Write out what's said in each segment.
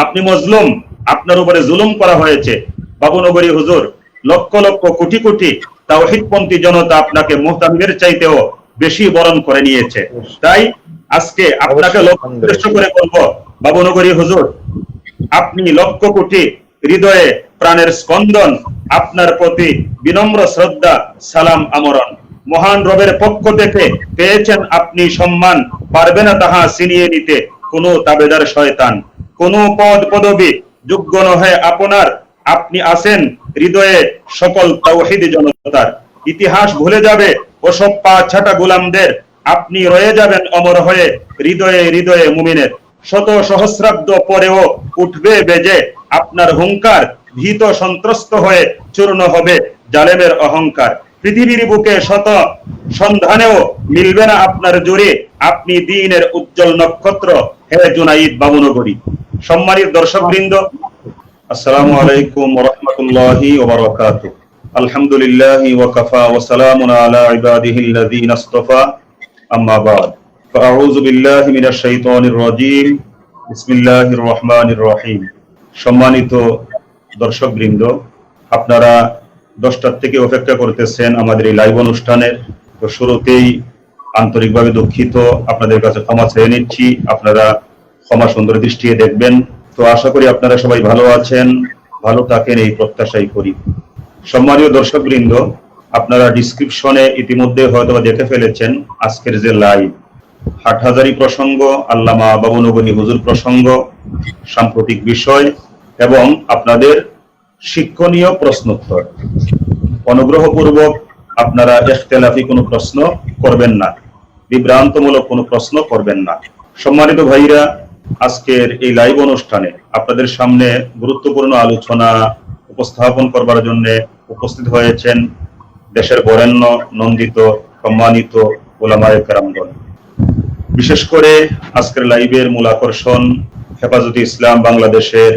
আপনি মজলুম, আপনার উপরে জুলুম করা হয়েছে। বাবুনগরী হুজুর, লক্ষ লক্ষ কোটি কোটি তাওহীদপন্থী জনতা আপনাকে মুহতামিমের চাইতেও বেশি বরণ করে নিয়েছে। তাই আজকে আপনাকে লক্ষ্য করে বলবো, বাবুনগরী হুজুর, আপনি লক্ষ কোটি হৃদয়ে প্রাণের স্পন্দন, আপনার প্রতি বিনম্র শ্রদ্ধা, সালাম আমরণ। মহান রবের পক্ষ থেকে পেয়েছেন আপনি সম্মান, পারবে না তাহা ছিনিয়ে নিতে কোনো তাবেদার শয়তান। কোনো পদ পদবি যোগ্য নহে আপনার, আপনি আছেন হৃদয়ে সকল তাওহীদি জনতার। ইতিহাস ভুলে যাবে ওসব পা ছাটা গোলামদের, আপনি রয়ে যাবেন অমর হয়ে হৃদয়ে হৃদয়ে মুমিনের। শত সহস্রাব্দ পরেও উঠবে বেজে আপনার হুঙ্কার, ভীত সন্ত্রস্ত হয়ে চূর্ণ হবে জালেমের অহংকার। পৃথিবীর বুকে শত সন্ধানেও মিলবে না আপনার জোরে, আপনি দ্বীনের উজ্জ্বল নক্ষত্র, হে জুনাইদ বাবুনগরী। সম্মানিত দর্শকবৃন্দ, আসসালামু আলাইকুম ওয়া রাহমাতুল্লাহি ওয়া বারাকাতুহু। আলহামদুলিল্লাহি ওয়া কাফা ওয়া সালামুন আলা ইবাদিহিল্লাযীনা ইসতাফা, আম্মা বা'দ। ফাআউযু বিল্লাহি মিনাশ শাইতানির রাজীম। বিসমিল্লাহির রহমানির রহিম। সম্মানিত দর্শকবৃন্দ, আপনারা 10টার থেকে অপেক্ষা করতেছেন আমাদের এই লাইভ অনুষ্ঠানের। তো শুরুতেই আন্তরিকভাবে দুঃখিত, আপনাদের কাছে ক্ষমা চেয়ে নিচ্ছি। আপনারা ক্ষমা সুন্দর দৃষ্টিতে দেখবেন। তো আশা করি আপনারা সবাই ভালো আছেন, ভালো থাকেন এই প্রত্যাশাই করি। সম্মানীয় দর্শকবৃন্দ, আপনারা ডিসক্রিপশনে ইতিমধ্যে হয়তো দেখে ফেলেছেন আজকের যে লাইভ, হাটহাজারী প্রসঙ্গ, আল্লামা বাবুনগরী হুজুর প্রসঙ্গ, সাম্প্রতিক বিষয় এবং আপনাদের শিক্ষণীয় প্রশ্নোত্তর। অনুগ্রহপূর্বক আপনারা ইখতিলাফি কোনো প্রশ্ন করবেন না, বিভ্রান্তমূলক কোনো প্রশ্ন করবেন না। সম্মানিত ভাইরা, আজকের এই লাইভ অনুষ্ঠানে আপনাদের সামনে গুরুত্বপূর্ণ আলোচনা উপস্থাপন করবার জন্য উপস্থিত হয়েছেন দেশের বরেণ্য, নন্দিত, সম্মানিত উলামায়ে কেরামগণ। বিশেষ করে আজকের লাইভের মূল আকর্ষণ হেফাজতে ইসলাম বাংলাদেশের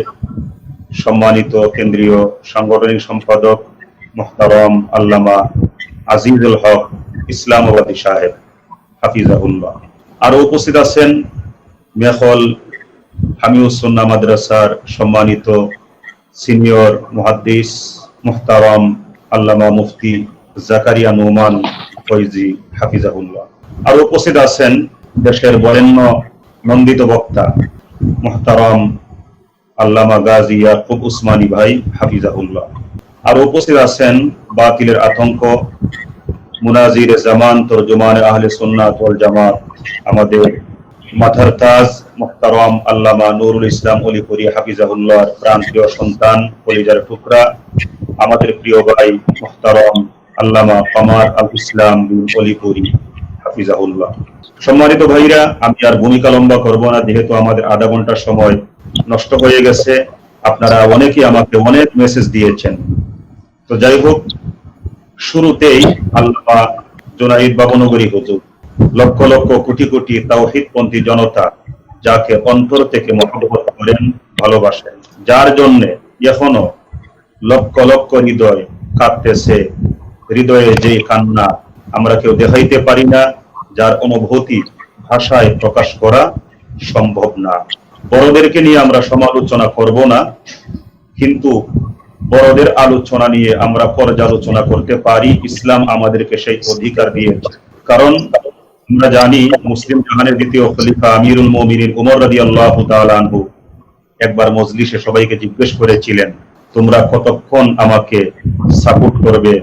সম্মানিত কেন্দ্রীয় সাংগঠনিক সম্পাদক মুহতারাম আল্লামা আজিজুল হক ইসলামাবাদী সাহেব, হাফিজাহুল্লাহ। আরো উপস্থিত আছেন মেখল হামিউস সুন্নাহ মাদ্রাসার সম্মানিত সিনিয়র মুহাদ্দিস মুহতারাম আল্লামা মুফতি জাকারিয়া নোমান ফয়জি, হাফিজাহুল্লাহ। আরো উপস্থিত আছেন দেশের বরেণ্য নন্দিত বক্তা মুহতারাম আল্লামা গাজী ইয়াকুব উসমানী ভাই, হাফিজাহুল্লাহ। আরো উপস্থিত আছেন বাতিলের আতঙ্ক, মুনাজির জামান, তরজুমান আহলে সুন্নাত ওয়াল জামাত, আমাদের মাথার তাজ মুহতারাম আল্লামা নুরুল ইসলাম অলিপুরি, হাফিজাহুল্লাহর প্রাণপ্রিয় সন্তান, কলিজার টুকরা, আমাদের প্রিয় ভাই মুহতারাম আল্লামা কামার আল ইসলাম বিন অলিপুরি, হাফিজাহুল্লাহ। সম্মানিত ভাইরা, আমি আর ভূমিকা লম্বা করব না, যেহেতু আমাদের আধা ঘন্টার সময় নষ্ট হয়ে গেছে। আপনারা অনেকেই আমাকে অনেক মেসেজ দিয়েছেন। তো যাই হোক, শুরুতেই আল্লামা জুনাইদ বাবুনগরী হুজুর, লক্ষ লক্ষ কোটি কোটি তাওহীদপন্থী জনতা যাকে অন্তর থেকে মহব্বত করেন, ভালোবাসেন, যার জন্য এখনো লক্ষ লক্ষ হৃদয় কাঁদতেছে, হৃদয়ে যে কান্না আমরা কেউ দেখাইতে পারি না, যার অনুভূতি ভাষায় প্রকাশ করা সম্ভব না। বড়দেরকে নিয়ে আমরা সমালোচনা করব না, কিন্তু বড়দের আলোচনা নিয়ে আমরা পর্যালোচনা করতে পারি। ইসলাম আমাদেরকে সেই অধিকার দিয়েছে। কারণ আমরা জানি মুসলিম জাহানের দ্বিতীয় খলিফা আমিরুল মুমিনিন উমর রাদিয়াল্লাহু তাআলা আনহু একবার মজলিসে সবাইকে জিজ্ঞেস করেছিলেন, তোমরা কতক্ষণ আমাকে সাপোর্ট করবে,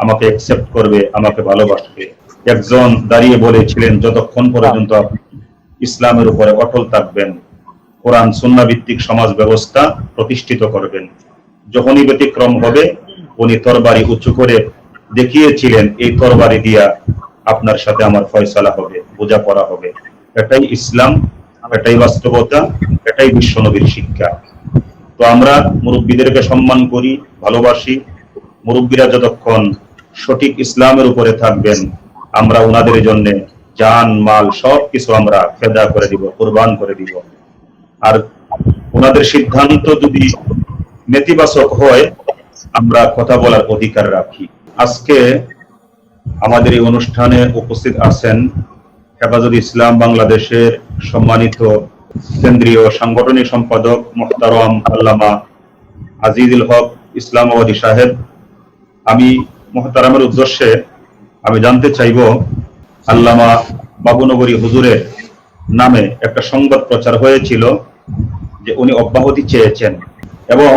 আমাকে অ্যাকসেপ্ট করবে, আমাকে ভালোবাসবে? একজন দাঁড়িয়ে বলেছিলেন, যতক্ষণ পর্যন্ত আপনি ইসলামের উপরে অটল থাকবেন, কোরআন সুন্নাহ ভিত্তিক সমাজ ব্যবস্থা প্রতিষ্ঠিত করবেন। যখনই ব্যতিক্রম হবে, উনি তরবারি উঁচু করে দেখিয়েছিলেন, এই তরবারি দিয়া আপনার সাথে আমার ফয়সালা হবে, বোঝাপড়া হবে। এটাই ইসলাম, এটাই বাস্তবতা, এটাই বিশ্বনবীর শিক্ষা। তো আমরা মুরব্বীদেরকে সম্মান করি, ভালোবাসি। মুরব্বীরা যতক্ষণ সঠিক ইসলামের উপরে থাকবেন, আমরা ওনাদের জন্য জান মাল সবকিছু আমরা ফেদা করে দিব, কুরবান করে দিব। আর ওনাদের সিদ্ধান্ত যদি নেতিবাচক হয়, আমরা কথা বলার অধিকার রাখি। আজকে আমাদের এই অনুষ্ঠানে উপস্থিত আছেন হেফাজতে ইসলাম বাংলাদেশের সম্মানিত কেন্দ্রীয় সাংগঠনিক সম্পাদক মোহতারাম আল্লামা আজিজুল হক ইসলামাবাদী সাহেব, আমি মোহতারামের উদ্দেশ্যে আমি জানতে চাইব, আল্লামা বাবুনগরী হুজুরের নামে একটা সংবাদ প্রচার হয়েছিল যে উনি অব্যাহতি চেয়েছেন, এবং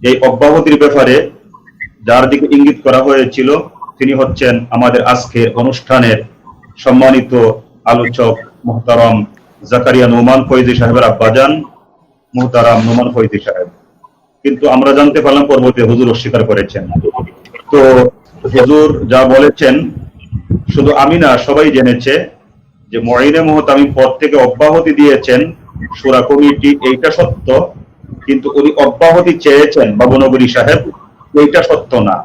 এই অব্যাহতির ব্যাপারে যার দিকে ইঙ্গিত করা হয়েছিল তিনি হচ্ছেন আমাদের আজকের অনুষ্ঠানের সম্মানিত আলোচক মোহতারাম জাকারিয়া নোমান ফৈজি সাহেবের আব্বাজান মোহতারাম নোমান ফৈজি সাহেব। কিন্তু আমরা জানতে পারলাম পরবর্তী হুজুর অস্বীকার করেছেন। তো হুজুর যা বলেছেন শুধু আমি না, সবাই জেনেছে যে মঈনে মুহতামিম পদ থেকে অব্যাহতি দিয়েছেন শূরা কমিটি, এইটা সত্য, কিন্তু উনি অব্যাহতি চেয়েছেন বাবুনগরী সাহেব, এইটা সত্য না।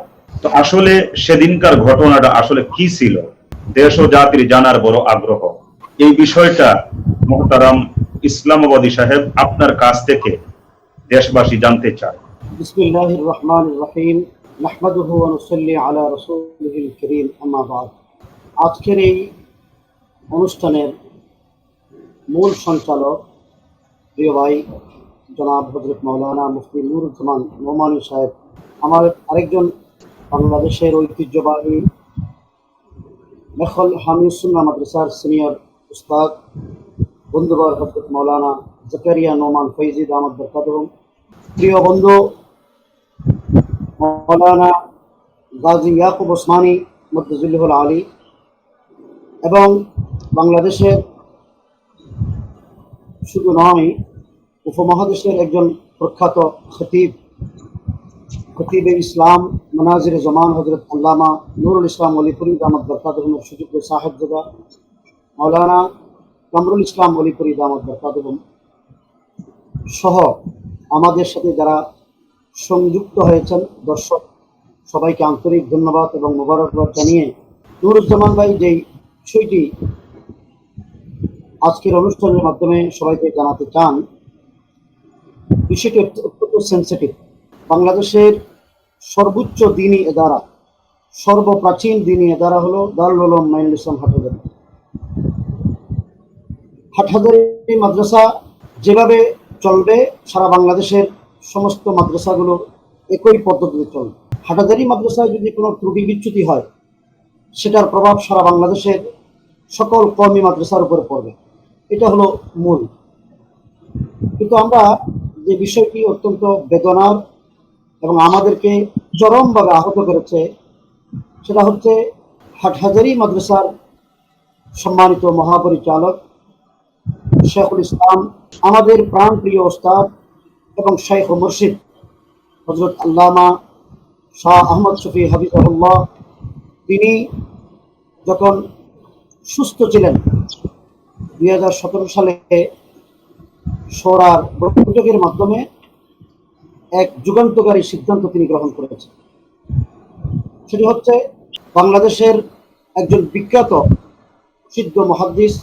তো আসলে সেদিনকার ঘটনাটা আসলে কি ছিল, দেশ ও জাতির জানার বড় আগ্রহ। এই বিষয়টা মোহতারাম ইসলামাবাদী সাহেব আপনার কাছ থেকে দেশবাসী জানতে চায়। বিসমিল্লাহির রহমানির রহিম, নাহমাদুহু ওয়া নুসাল্লি আলা রাসূলিল কারীম, আম্মা বাদ। আজকের এই অনুষ্ঠানের মূল সঞ্চালক প্রিয় ভাই জনাব হযরত মাওলানা মুফতি নুরুজ্জামান নোমানী সাহেব, আমার আরেকজন বাংলাদেশের ঐতিহ্যবাহী মেখল হামিদ সুন্নাহ মাদ্রাসার সিনিয়র উস্তাদ বন্ধুবর হযরত মাওলানা জাকারিয়া নোমান ফৈজি দামাত বরকাতুহুম, প্রিয় বন্ধু মাওলানা গাজী ইয়াকুব ওসমানী মুদ্দাজিল্লাহুল আলী, এবং বাংলাদেশের শুধু নয় উপমহাদেশের একজন প্রখ্যাত খতিবে ইসলাম মানাজির জামান হযরত আল্লামা নুরুল ইসলাম অলিপুরি দামাত বরকাতুহুমের সুযোগ্য সাহেবজাদা মাওলানা কামরুল ইসলাম অলিপুরি দামাত বরকাতুহুম সহ আমাদের সাথে যারা সংযুক্ত হয়েছেন দর্শক, সবাইকে আন্তরিক ধন্যবাদ এবং মোবারকবাদ জানিয়ে নুরুজ্জামান ভাই যেই বিষয়টি আজকের অনুষ্ঠানের মাধ্যমে সবাইকে জানাতে চান, বিষয়টি অত্যন্ত সেন্সিটিভ। বাংলাদেশের সর্বোচ্চ দ্বীনি এদারা, সর্বপ্রাচীন দ্বীনি এদারা হলো দারুল উলুম মাইনুল ইসলাম হাটহাজারী। হাটহাজারী মাদ্রাসা যেভাবে চলবে, সারা বাংলাদেশের সমস্ত মাদ্রাসাগুলো একই পদ্ধতিতে চলবে। হাটহাজারী মাদ্রাসায় যদি কোনো ত্রুটি বিচ্যুতি হয়, সেটার প্রভাব সারা বাংলাদেশের সকল কওমি মাদ্রাসার উপরে পড়বে। এটা হলো মূল। কিন্তু আমরা যে বিষয়টি অত্যন্ত বেদনার এবং আমাদেরকে চরমভাবে আহত করেছে, সেটা হচ্ছে হাটহাজারী মাদ্রাসার সম্মানিত মহাপরিচালক শেখুল ইসলাম, আমাদের প্রাণপ্রিয় ওস্তাদ এবং শাইখ ও মুর্শিদ হযরত আল্লামা শাহ আহমদ শফি হাফিজাহুল্লাহ, তিনি যখন সুস্থ ছিলেন 2017 সালে শোরার বৈঠকের মাধ্যমে এক যুগান্তকারী সিদ্ধান্ত তিনি গ্রহণ করেছেন। সেটি হচ্ছে বাংলাদেশের একজন বিখ্যাত সিদ্ধ মুহাদ্দিস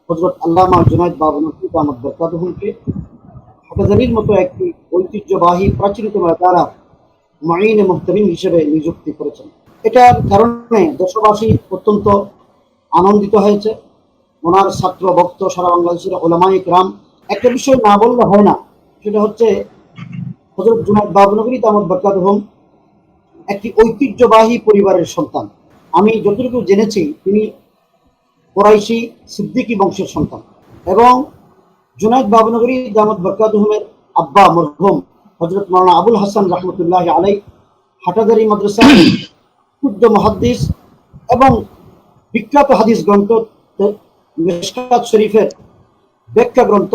হযরত আল্লামা জুনায়েদ বাবুনগরী দামাত বরকাতুহুমকে হাটহাজারীর মতো একটি ঐতিহ্যবাহী প্রাচীনতম এদারা মুঈনে মুহতামিম হিসেবে নিযুক্তি করেছেন। এটার কারণে দেশবাসী অত্যন্ত আনন্দিত হয়েছে। ওনার ছাত্র ভক্ত সারা বাংলাদেশের উলামায়ে কিরাম, একটা বিষয় না বললে হয় না, সেটা হচ্ছে হযরত জুনায়েদ বাবুনগরী দামাত বরকাতুহুম একটি ঐতিহ্যবাহী পরিবারের সন্তান। আমি যতটুকু জেনেছি তিনি কুরাইশি সিদ্দিকী বংশের সন্তান, এবং জুনায়েদ বাবুনগরী দামাত বরকাতুহুমের আব্বা মরহুম হযরত মাওলানা আবুল হাসান রাহমাতুল্লাহ আলাইহি হাটহাজারী মাদ্রাসার শুদ্ধ মুহাদ্দিস এবং বিখ্যাত হাদিস গ্রন্থ মিশকাত শরীফের ব্যাখ্যা গ্রন্থ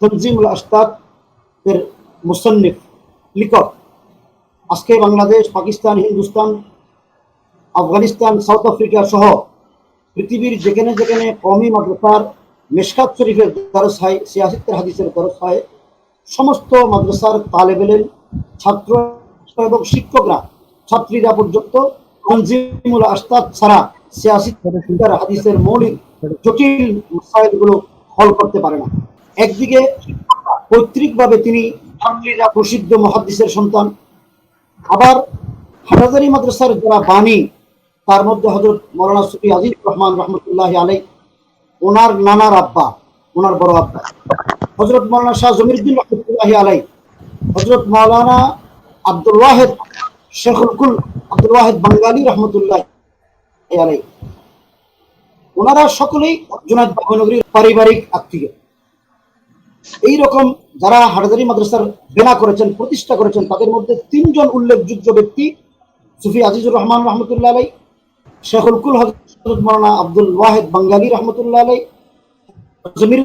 তনজিমুল আসতাদ এর মুসন্নিফ, লিখক। আজকে বাংলাদেশ, পাকিস্তান, হিন্দুস্তান, আফগানিস্তান, সাউথ আফ্রিকা সহ পৃথিবীর যেখানে যেখানে কওমি মাদ্রাসার মিশকাত শরীফের দরস হয়, সিয়াসতের হাদিসের দরস হয়, সমস্ত মাদ্রাসার তালেব ইলম, ছাত্র এবং শিক্ষকরা, ছাত্রীরা পর্যন্ত তনজিমুল আসতাদ ছাড়া সিয়াসতের হাদিসের মৌলিক জটিল মাসাইলগুলো হল করতে পারে না। একদিকে পৈতৃকভাবে তিনি প্রসিদ্ধ মুহাদ্দিসের সন্তান, আবার হাটহাজারী মাদ্রাসার যারা বাণী, তার মধ্যে হযরত মাওলানা সুফি আজিজুর রহমান রহমতুল্লাহ আলাইহি, ওনার নানার আব্বা, ওনার বড় আব্বা হযরত মাওলানা শাহ জমিরুদ্দিন রহমতুল্লাহি আলাইহি, হযরত মাওলানা আব্দুল ওয়াহিদ শেখুল কুল আব্দুল ওয়াহিদ বাঙ্গালী রহমতুল্লাহি আলাইহি, ওনারা সকলেই জুনায়েদ বাবনগরীর পারিবারিক আত্মীয়। এইরকম যারা হাটহাজারী মাদ্রাসার বেনা করেছেন, প্রতিষ্ঠা করেছেন, তাদের মধ্যে 3 জন উল্লেখযোগ্য ব্যক্তি সুফি আজিজুর রহমান রহমতুল্লাহ আলাই, শেখুল কুল হযরত মাওলানা আব্দুল ওয়াহিদ বাঙ্গালী রহমতুল্লাহ আলাই, জমির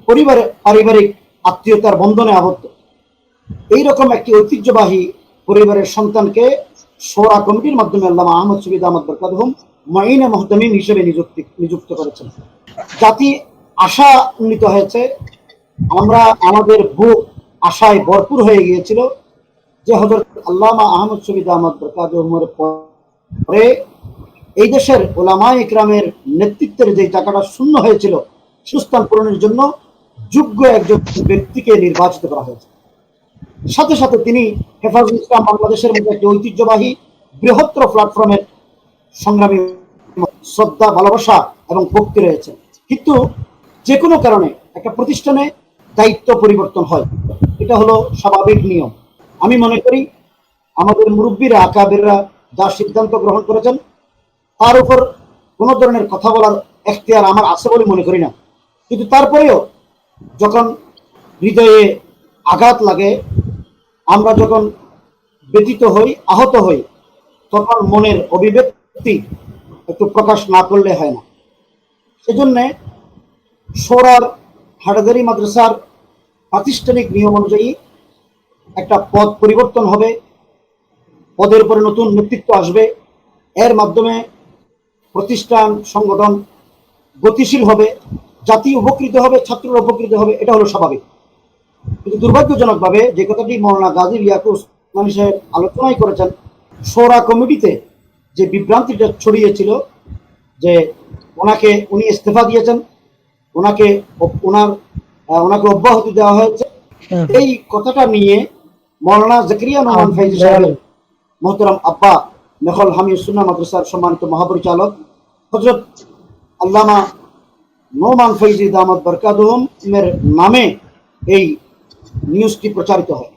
পরিবারের পারিবারিক আত্মীয়তার বন্ধনে আবদ্ধ। এইরকম একটি ঐতিহ্যবাহী পরিবারের সন্তানকে শোরা কমিটির মাধ্যমে আল্লামা আহমদ শফি দামাত বরকাতুহুম মুঈনে মুহতামিম হিসেবে নিযুক্ত করেছেন। জাতি আশান্বিত হয়েছে। আমাদের বুক আশায় ভরপুর হয়ে গিয়েছিল যে হযরত আল্লামা আহমদ শফি দামাত বরকাতুহুমের পরে এই দেশের উলামায়ে ইকরামের নেতৃত্বের যে জায়গাটা শূন্য হয়েছিল, সুস্থান পূরণের জন্য যোগ্য একজন ব্যক্তিকে নির্বাচিত করা হয়েছে। সাথে সাথে তিনি হেফাজুল ইসলাম বাংলাদেশের মধ্যে একটি ঐতিহ্যবাহী বৃহত্তর প্ল্যাটফর্মের সংগ্রামী, শ্রদ্ধা, ভালোবাসা এবং ভক্তি রয়েছে। কিন্তু যে কোনো কারণে একটা প্রতিষ্ঠানে দায়িত্ব পরিবর্তন হয়, এটা হলো স্বাভাবিক নিয়ম। আমি মনে করি আমাদের মুরব্বীরা, আকাবেররা যা সিদ্ধান্ত গ্রহণ করেছেন তার উপর কোনো ধরনের কথা বলার এখতিয়ার আমার আছে বলে মনে করি না। কিন্তু তারপরেও যখন হৃদয়ে আঘাত লাগে, আমরা যখন ব্যথিত হই, আহত হই, তখন মনের অভিব্যক্তি একটু প্রকাশ না করলে হয় না। সেজন্যে শোরার হাটহাজারী মাদ্রাসার প্রাতিষ্ঠানিক নিয়ম অনুযায়ী একটা পদ পরিবর্তন হবে, পদের উপরে নতুন নেতৃত্ব আসবে, এর মাধ্যমে প্রতিষ্ঠান সংগঠন গতিশীল হবে, জাতি উপকৃত হবে, ছাত্ররা উপকৃত হবে, এটা হলো স্বাভাবিক। কিন্তু দুর্ভাগ্যজনকভাবে যে কথাটি মাওলানা গাজী লিয়াকত উসমানী সাহেব আলোচনাই করেছেন, শোরা কমিটিতে যে বিভ্রান্তিটা ছড়িয়েছিল যে উনি ইস্তফা দিয়েছেন, ওনাকে অব্যাহতি দেওয়া হয়েছে, এই কথাটা নিয়ে মাওলানা জাকারিয়া নোমান ফাইজি সাহেব, মোহতারাম আব্বা নেখল হামিদ সুন্নাহ মাদ্রাসার সম্মানিত মহাপরিচালক হযরত আল্লামা নোমান ফাইজি দামাত বরকাতুহুম এর নামে এই নিউজটি প্রচারিত হয়,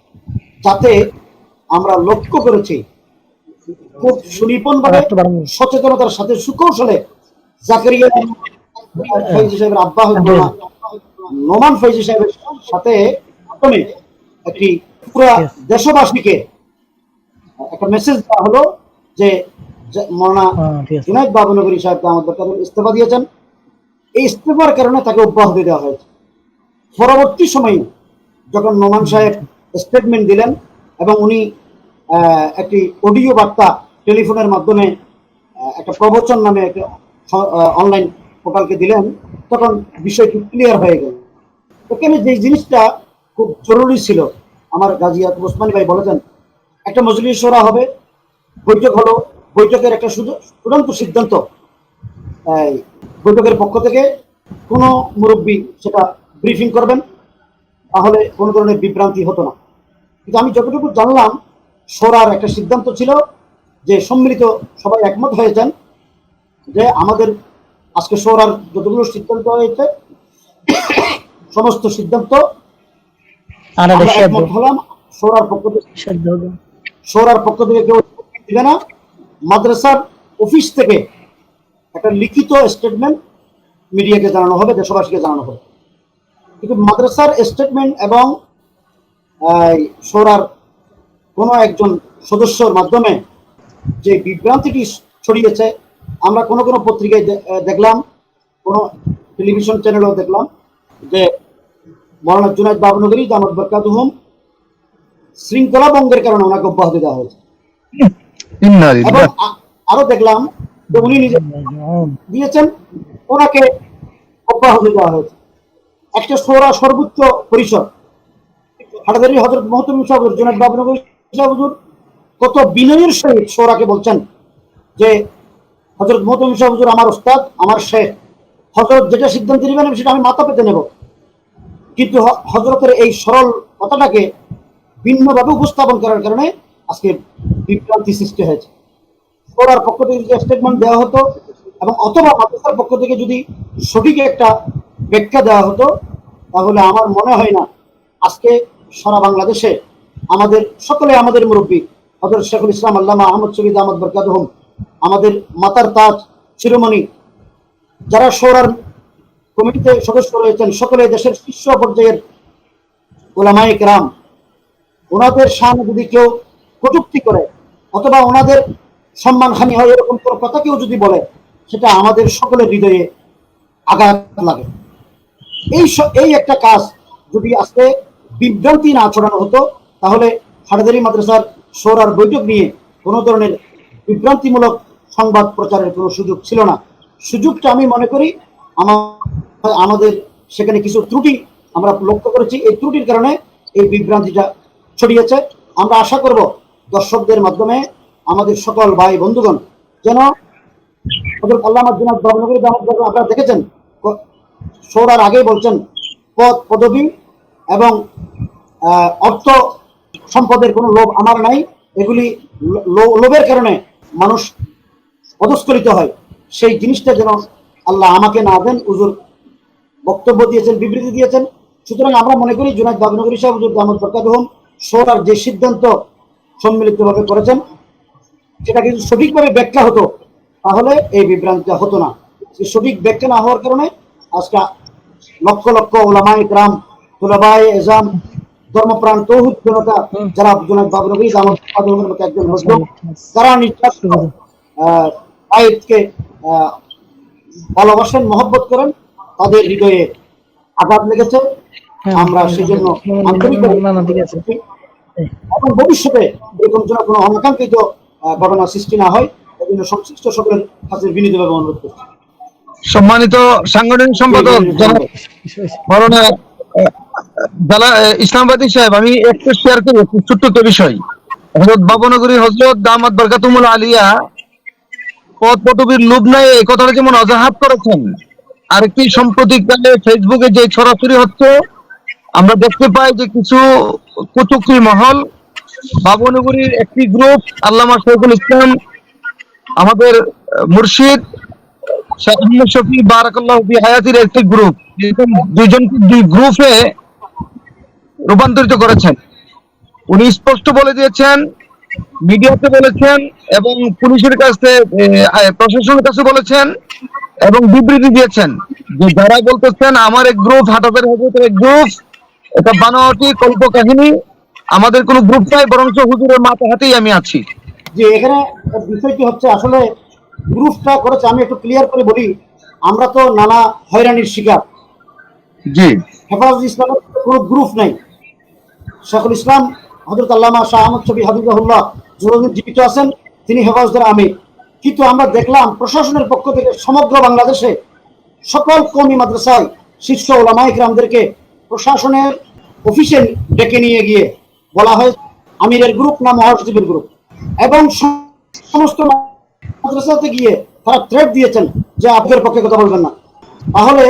যাতে আমরা লক্ষ্য করেছি খুব সুনিপুণভাবে, সচেতনতার সাথে, সুকৌশলে জাকারিয়া ফাইজি সাহেবের আব্বা নোমান ফাইজি সাহেবের সাথে একটি পুরা দেশবাসীকে একটা মেসেজ দেওয়া হলো যে মাওলানা জুনায়েদ বাবনগরী সাহেব দামাত বরকাতুহুম ইস্তফা দিয়েছেন, এই ইস্তফার কারণে তাকে অব্যাহতি দেওয়া হয়েছে। পরবর্তী সময়ে যখন নোমান সাহেব স্টেটমেন্ট দিলেন এবং উনি একটি অডিও বার্তা টেলিফোনের মাধ্যমে একটা প্রবচন নামে একটা অনলাইন পোর্টালকে দিলেন, তখন বিষয়টি ক্লিয়ার হয়ে গেল। ওখানে যে জিনিসটা খুব জরুরি ছিল, আমার গাজী ওসমানী ভাই বলেছেন, একটা মজলিস শোরা হবে, বৈঠক হলো, বৈঠকের একটা চূড়ান্ত সিদ্ধান্ত বৈঠকের পক্ষ থেকে কোনো মুরব্বী সেটা ব্রিফিং করবেন, তাহলে কোনো ধরনের বিভ্রান্তি হতো না। কিন্তু আমি যতটুকু জানলাম, শোরার একটা সিদ্ধান্ত ছিল যে সম্মিলিত সবাই একমত হয়েছেন যে আমাদের আজকে শোরার যতগুলো সিদ্ধান্ত হয়েছে সমস্ত সিদ্ধান্ত একমত হলাম। শোরার পক্ষ থেকে কেউ দিবে না, মাদ্রাসার অফিস থেকে একটা লিখিত স্টেটমেন্ট মিডিয়াকে জানানো হবে, দেশবাসীকে জানানো হবে। কিন্তু মাদ্রাসার স্টেটমেন্ট এবং শোরার কোনো একজন সদস্যর মাধ্যমে যে বিভ্রান্তিটি ছড়িয়েছে, আমরা কোনো কোনো পত্রিকায় দেখলাম, কোনো টেলিভিশন চ্যানেলেও দেখলাম যে মাওলানা জুনায়েদ বাবনগরী দামাত বরকাতুহুম শৃঙ্খলা ভঙ্গের কারণে ওনাকে অব্যাহতি দেওয়া হয়েছে। এবং আরো দেখলাম যে উনি নিজে দিয়েছেন, ওনাকে অব্যাহতি দেওয়া হয়েছে। একটা শোরা সর্বোচ্চ পরিষদ, হাটহাজারী হযরত মুহতামিম সাহেব জুনায়েদ বাবনগরী সাহেব হুজুর কত বিনয়ের সহিত শোরাকে বলছেন যে হযরত মুহতামিম সাহেব হুজুর আমার ওস্তাদ, আমার শেখ, হযরত যেটা সিদ্ধান্ত নেবেন সেটা আমি মাথা পেতে নেব। কিন্তু হযরতের এই সরল কথাটাকে ভিন্নভাবে উপস্থাপন করার কারণে আজকে বিভ্রান্তি সৃষ্টি হয়েছে। শোরার পক্ষ থেকে যদি স্টেটমেন্ট দেওয়া হতো এবং অথবা মাদ্রাসার পক্ষ থেকে যদি সঠিক একটা ব্যাখ্যা দেওয়া হতো, তাহলে আমার মনে হয় না আজকে সারা বাংলাদেশে আমাদের মুরব্বী হযরত শেখুল ইসলাম আল্লামা আহমদ শহীদ আহমদ বরকাতুহুম, আমাদের মাতার তাজ শিরোমণি, যারা শোরার কমিটিতে সদস্য রয়েছেন, সকলে দেশের শীর্ষ পর্যায়ের উলামায়ে কেরাম, ওনাদের সামনে যদি কেউ কটূক্তি করে অথবা ওনাদের সম্মানহানি হয় এরকম কোনো কথা কেউ যদি বলে, সেটা আমাদের সকলের হৃদয়ে আঘাত লাগে। এই একটা কাজ যদি আজকে বিভ্রান্তি না ছড়ানো হতো, তাহলে হাটহাজারী মাদ্রাসার শোরার বৈঠক নিয়ে কোনো ধরনের বিভ্রান্তিমূলক সংবাদ প্রচারের কোনো সুযোগ ছিল না। সুযোগটা আমি মনে করি আমাদের সেখানে কিছু ত্রুটি আমরা লক্ষ্য করেছি, এই ত্রুটির কারণে এই বিভ্রান্তিটা ছড়িয়েছে। আমরা আশা করব দর্শকদের মাধ্যমে আমাদের সকল ভাই বন্ধুগণ যেন হযরত আল্লামা জুনায়েদ বাবনগরী দামাত, আপনারা দেখেছেন শোরার আগেই বলছেন পদ পদবী এবং অর্থ সম্পদের কোনো লোভ আমার নাই, এগুলি লোভের কারণে মানুষ অধঃস্খলিত হয়, সেই জিনিসটা যেন আল্লাহ আমাকে না দেন। হুজুর বক্তব্য দিয়েছেন, বিবৃতি দিয়েছেন। সুতরাং আমরা মনে করি জুনায়েদ বাবনগরী সাহেব হুজুর দামাত বরকাতুহুম শোরার যে সিদ্ধান্ত সম্মিলিতভাবে করেছেন, সেটা কিন্তু সঠিকভাবে ব্যাখ্যা হতো, তাহলে এই বিভ্রান্তিটা হতো না। সঠিক ব্যাখ্যা না হওয়ার কারণে আজকে লক্ষ লক্ষ উলামায়ে কেরাম, তুলাবায়ে এজাম, ধর্মপ্রাণ তৌহিদ জনতা, যারা জুনায়েদ বাবনগরী দামাত বরকাতুহুমের মতো একজন মুসলিম, যারা নিঃস্বার্থ আয়াতকে ভালোবাসেন, মহব্বত করেন, তাদের হৃদয়ে আঘাত লেগেছে। আমরা সেজন্য এবং ভবিষ্যতে এরকম যেন কোনো অনাকাঙ্ক্ষিত ঘটনা সৃষ্টি না হয়, এজন্য সংশ্লিষ্ট সকলের কাছে বিনীতভাবে অনুরোধ করছি। সম্মানিত সাংগঠনিক সম্পাদক মাওলানা ইসলামাবাদী সাহেব, আমি একটু শেয়ার করি একটু ছোট্ট বিষয়। হযরত বাবনগরী হযরত দামাত বরকাতুহুল আলিয়া পদ পদবীর লোভ নাই এই কথাটা যেমন অজাহাত করেছেন, আরেকটি সাম্প্রতিককালে ফেসবুকে যে ছড়াছড়ি হচ্ছে, আমরা দেখতে পাই যে কিছু কুচক্রী মহল বাবনগরীর একটি গ্রুপ, আল্লামা শহীদুল ইসলাম আমাদের মুর্শিদ শফি বারাকাল্লাহু ফি হায়াতির একটি গ্রুপ, দুইজনকে দুই গ্রুপে রূপান্তরিত করেছেন। উনি স্পষ্ট বলে দিয়েছেন, মিডিয়াতে বলেছেন এবং পুলিশের কাছে প্রশাসনের কাছে বলেছেন এবং বিবৃতি দিয়েছেন যে যারা বলতেছেন আমার এক গ্রুপ, হাটাজারি হুজুরের এক গ্রুপ, এটা বানোয়াটি কল্প কাহিনী, আমাদের কোনো গ্রুপ নাই, বরঞ্চ হুজুরের মাথা হাতেই আমি আছি। যে এখানে বিষয়টি হচ্ছে আসলে গ্রুপটা করেছে, আমি একটু ক্লিয়ার করে বলি, আমরা তো নানা হয়রানির শিকার। জি, হেফাজত ইসলামের কোনো গ্রুপ নাই। শেখুল ইসলাম হযরত আল্লামা শাহ আহমদ শফি হাফিজাহুল্লাহ যতদিন জীবিত আছেন তিনি হেফাজতের আমির, কিন্তু আমরা দেখলাম প্রশাসনের পক্ষ থেকে সমগ্র বাংলাদেশে সকল কওমি মাদ্রাসায় শীর্ষ উলামায়ে কেরামদেরকে প্রশাসনের অফিসে ডেকে নিয়ে গিয়ে বলা হয় আমিরের গ্রুপ না মহাসচিবের গ্রুপ, এবং সমস্ত মাদ্রাসাতে গিয়ে তারা থ্রেট দিয়েছেন যে আপনাদের পক্ষে কথা বলবেন না। তাহলে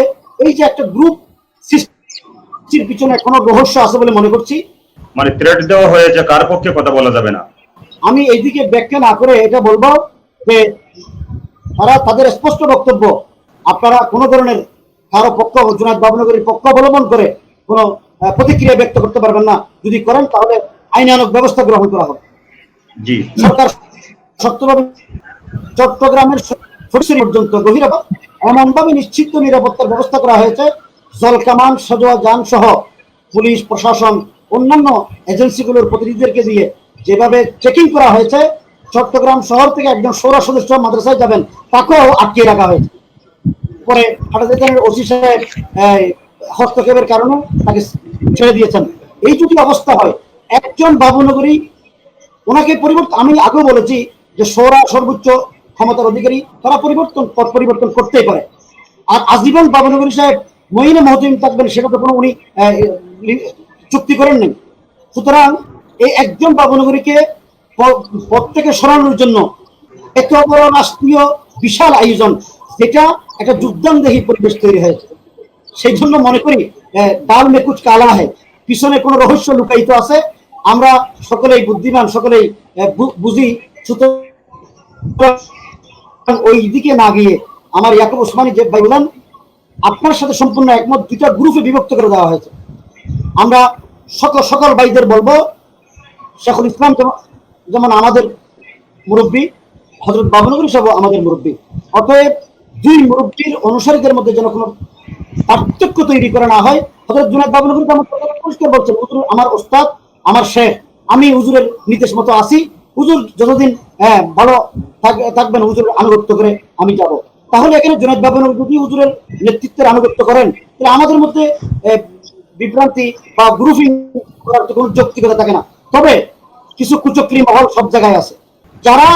এই যে একটা গ্রুপ সৃষ্টির পিছনে কোনো রহস্য আছে বলে মনে করছি। মানে থ্রেট দেওয়া হয়েছে, কার পক্ষে কথা বলা যাবে না। আমি এইদিকে ব্যাখ্যা না করে এটা বলবো যে তারা তাদের স্পষ্ট বক্তব্য, আপনারা কোনো ধরনের কারো পক্ষ, জুনায়েদ বাবনগরীর পক্ষ অবলম্বন করে কোনো প্রতিক্রিয়া ব্যক্ত করতে পারবেন না, যদি করেন তাহলে আইনানুগ ব্যবস্থা গ্রহণ করা হবে। জি, সরকার শক্তভাবে চট্টগ্রামের ফটিকছড়ি পর্যন্ত গভীরভাবে এমনভাবে নিশ্চিত নিরাপত্তার ব্যবস্থা করা হয়েছে, জলকামান, সজোয়া যান সহ পুলিশ প্রশাসন অন্যান্য এজেন্সিগুলোর প্রতিনিধিদেরকে দিয়ে যেভাবে চেকিং করা হয়েছে, চট্টগ্রাম শহর থেকে একজন শোরা সদস্য মাদ্রাসায় যাবেন তাকেও আটকে রাখা হয়েছে। পরে হাটাজারির ওসি সাহেব হস্তক্ষেপের কারণে তাকে ছেড়ে দিয়েছেন। এই যদি অবস্থা হয়, একজন বাবুনগরী ওনাকে পরিবর্তন, আমি আগেও বলেছি যে শোরা সর্বোচ্চ ক্ষমতার অধিকারী, তারা পদ পরিবর্তন করতেই পারে। আর আজীবন বাবনগরী সাহেব মহিনে মহতিম থাকবেন সেটা তো কোনো উনি চুক্তি করেন নাই। সুতরাং এই একজন বাবনগরীকে পদ থেকে সরানোর জন্য এত বড় রাষ্ট্রীয় বিশাল আয়োজন, যেটা একটা যুদ্ধদানদেহী পরিবেশ তৈরি হয়েছে। সেই জন্য মনে করি ডাল মে কুছ কালা হয়, পিছনে কোনো রহস্য লুকায়িত আছে। আমরা সকলেই বুদ্ধিমান, সকলেই বুঝি। সুতরাং ওই দিকে না গিয়ে আমার ইয়াকুব ওসমানী যে ভাই বলেন আপনার সাথে সম্পূর্ণ একমত, দুইটা গ্রুপে বিভক্ত করে দেওয়া হয়েছে। আমরা সকল ভাইদের বলবো, শেখুল ইসলাম যেমন আমাদের মুরব্বী, হযরত বাবনগরী সাহেব আমাদের মুরব্বী, অতএব দুই মুরব্বীর অনুসারীদের মধ্যে যেন কোনো পার্থক্য তৈরি করা না হয়। হযরত জুনায়েদ বাবনগরী আমার পরিষ্কার বলছেন, হুজুর আমার ওস্তাদ, আমার শেখ, আমি হুজুরের নির্দেশ মতো আসি, হুজুর যতদিন ভালো থাকবেন হুজুরের আনুগত্য করে আমি যাব। তাহলে এখানে জুনায়েদ বাবনগরী যদি হুজুরের নেতৃত্বের আনুগত্য করেন, তাহলে আমাদের মধ্যে বিভ্রান্তি বা গ্রুপিং করার তো কোনো যৌক্তিকতা থাকে না। তবে কিছু কুচক্রী মহল সব জায়গায় আছে, যারা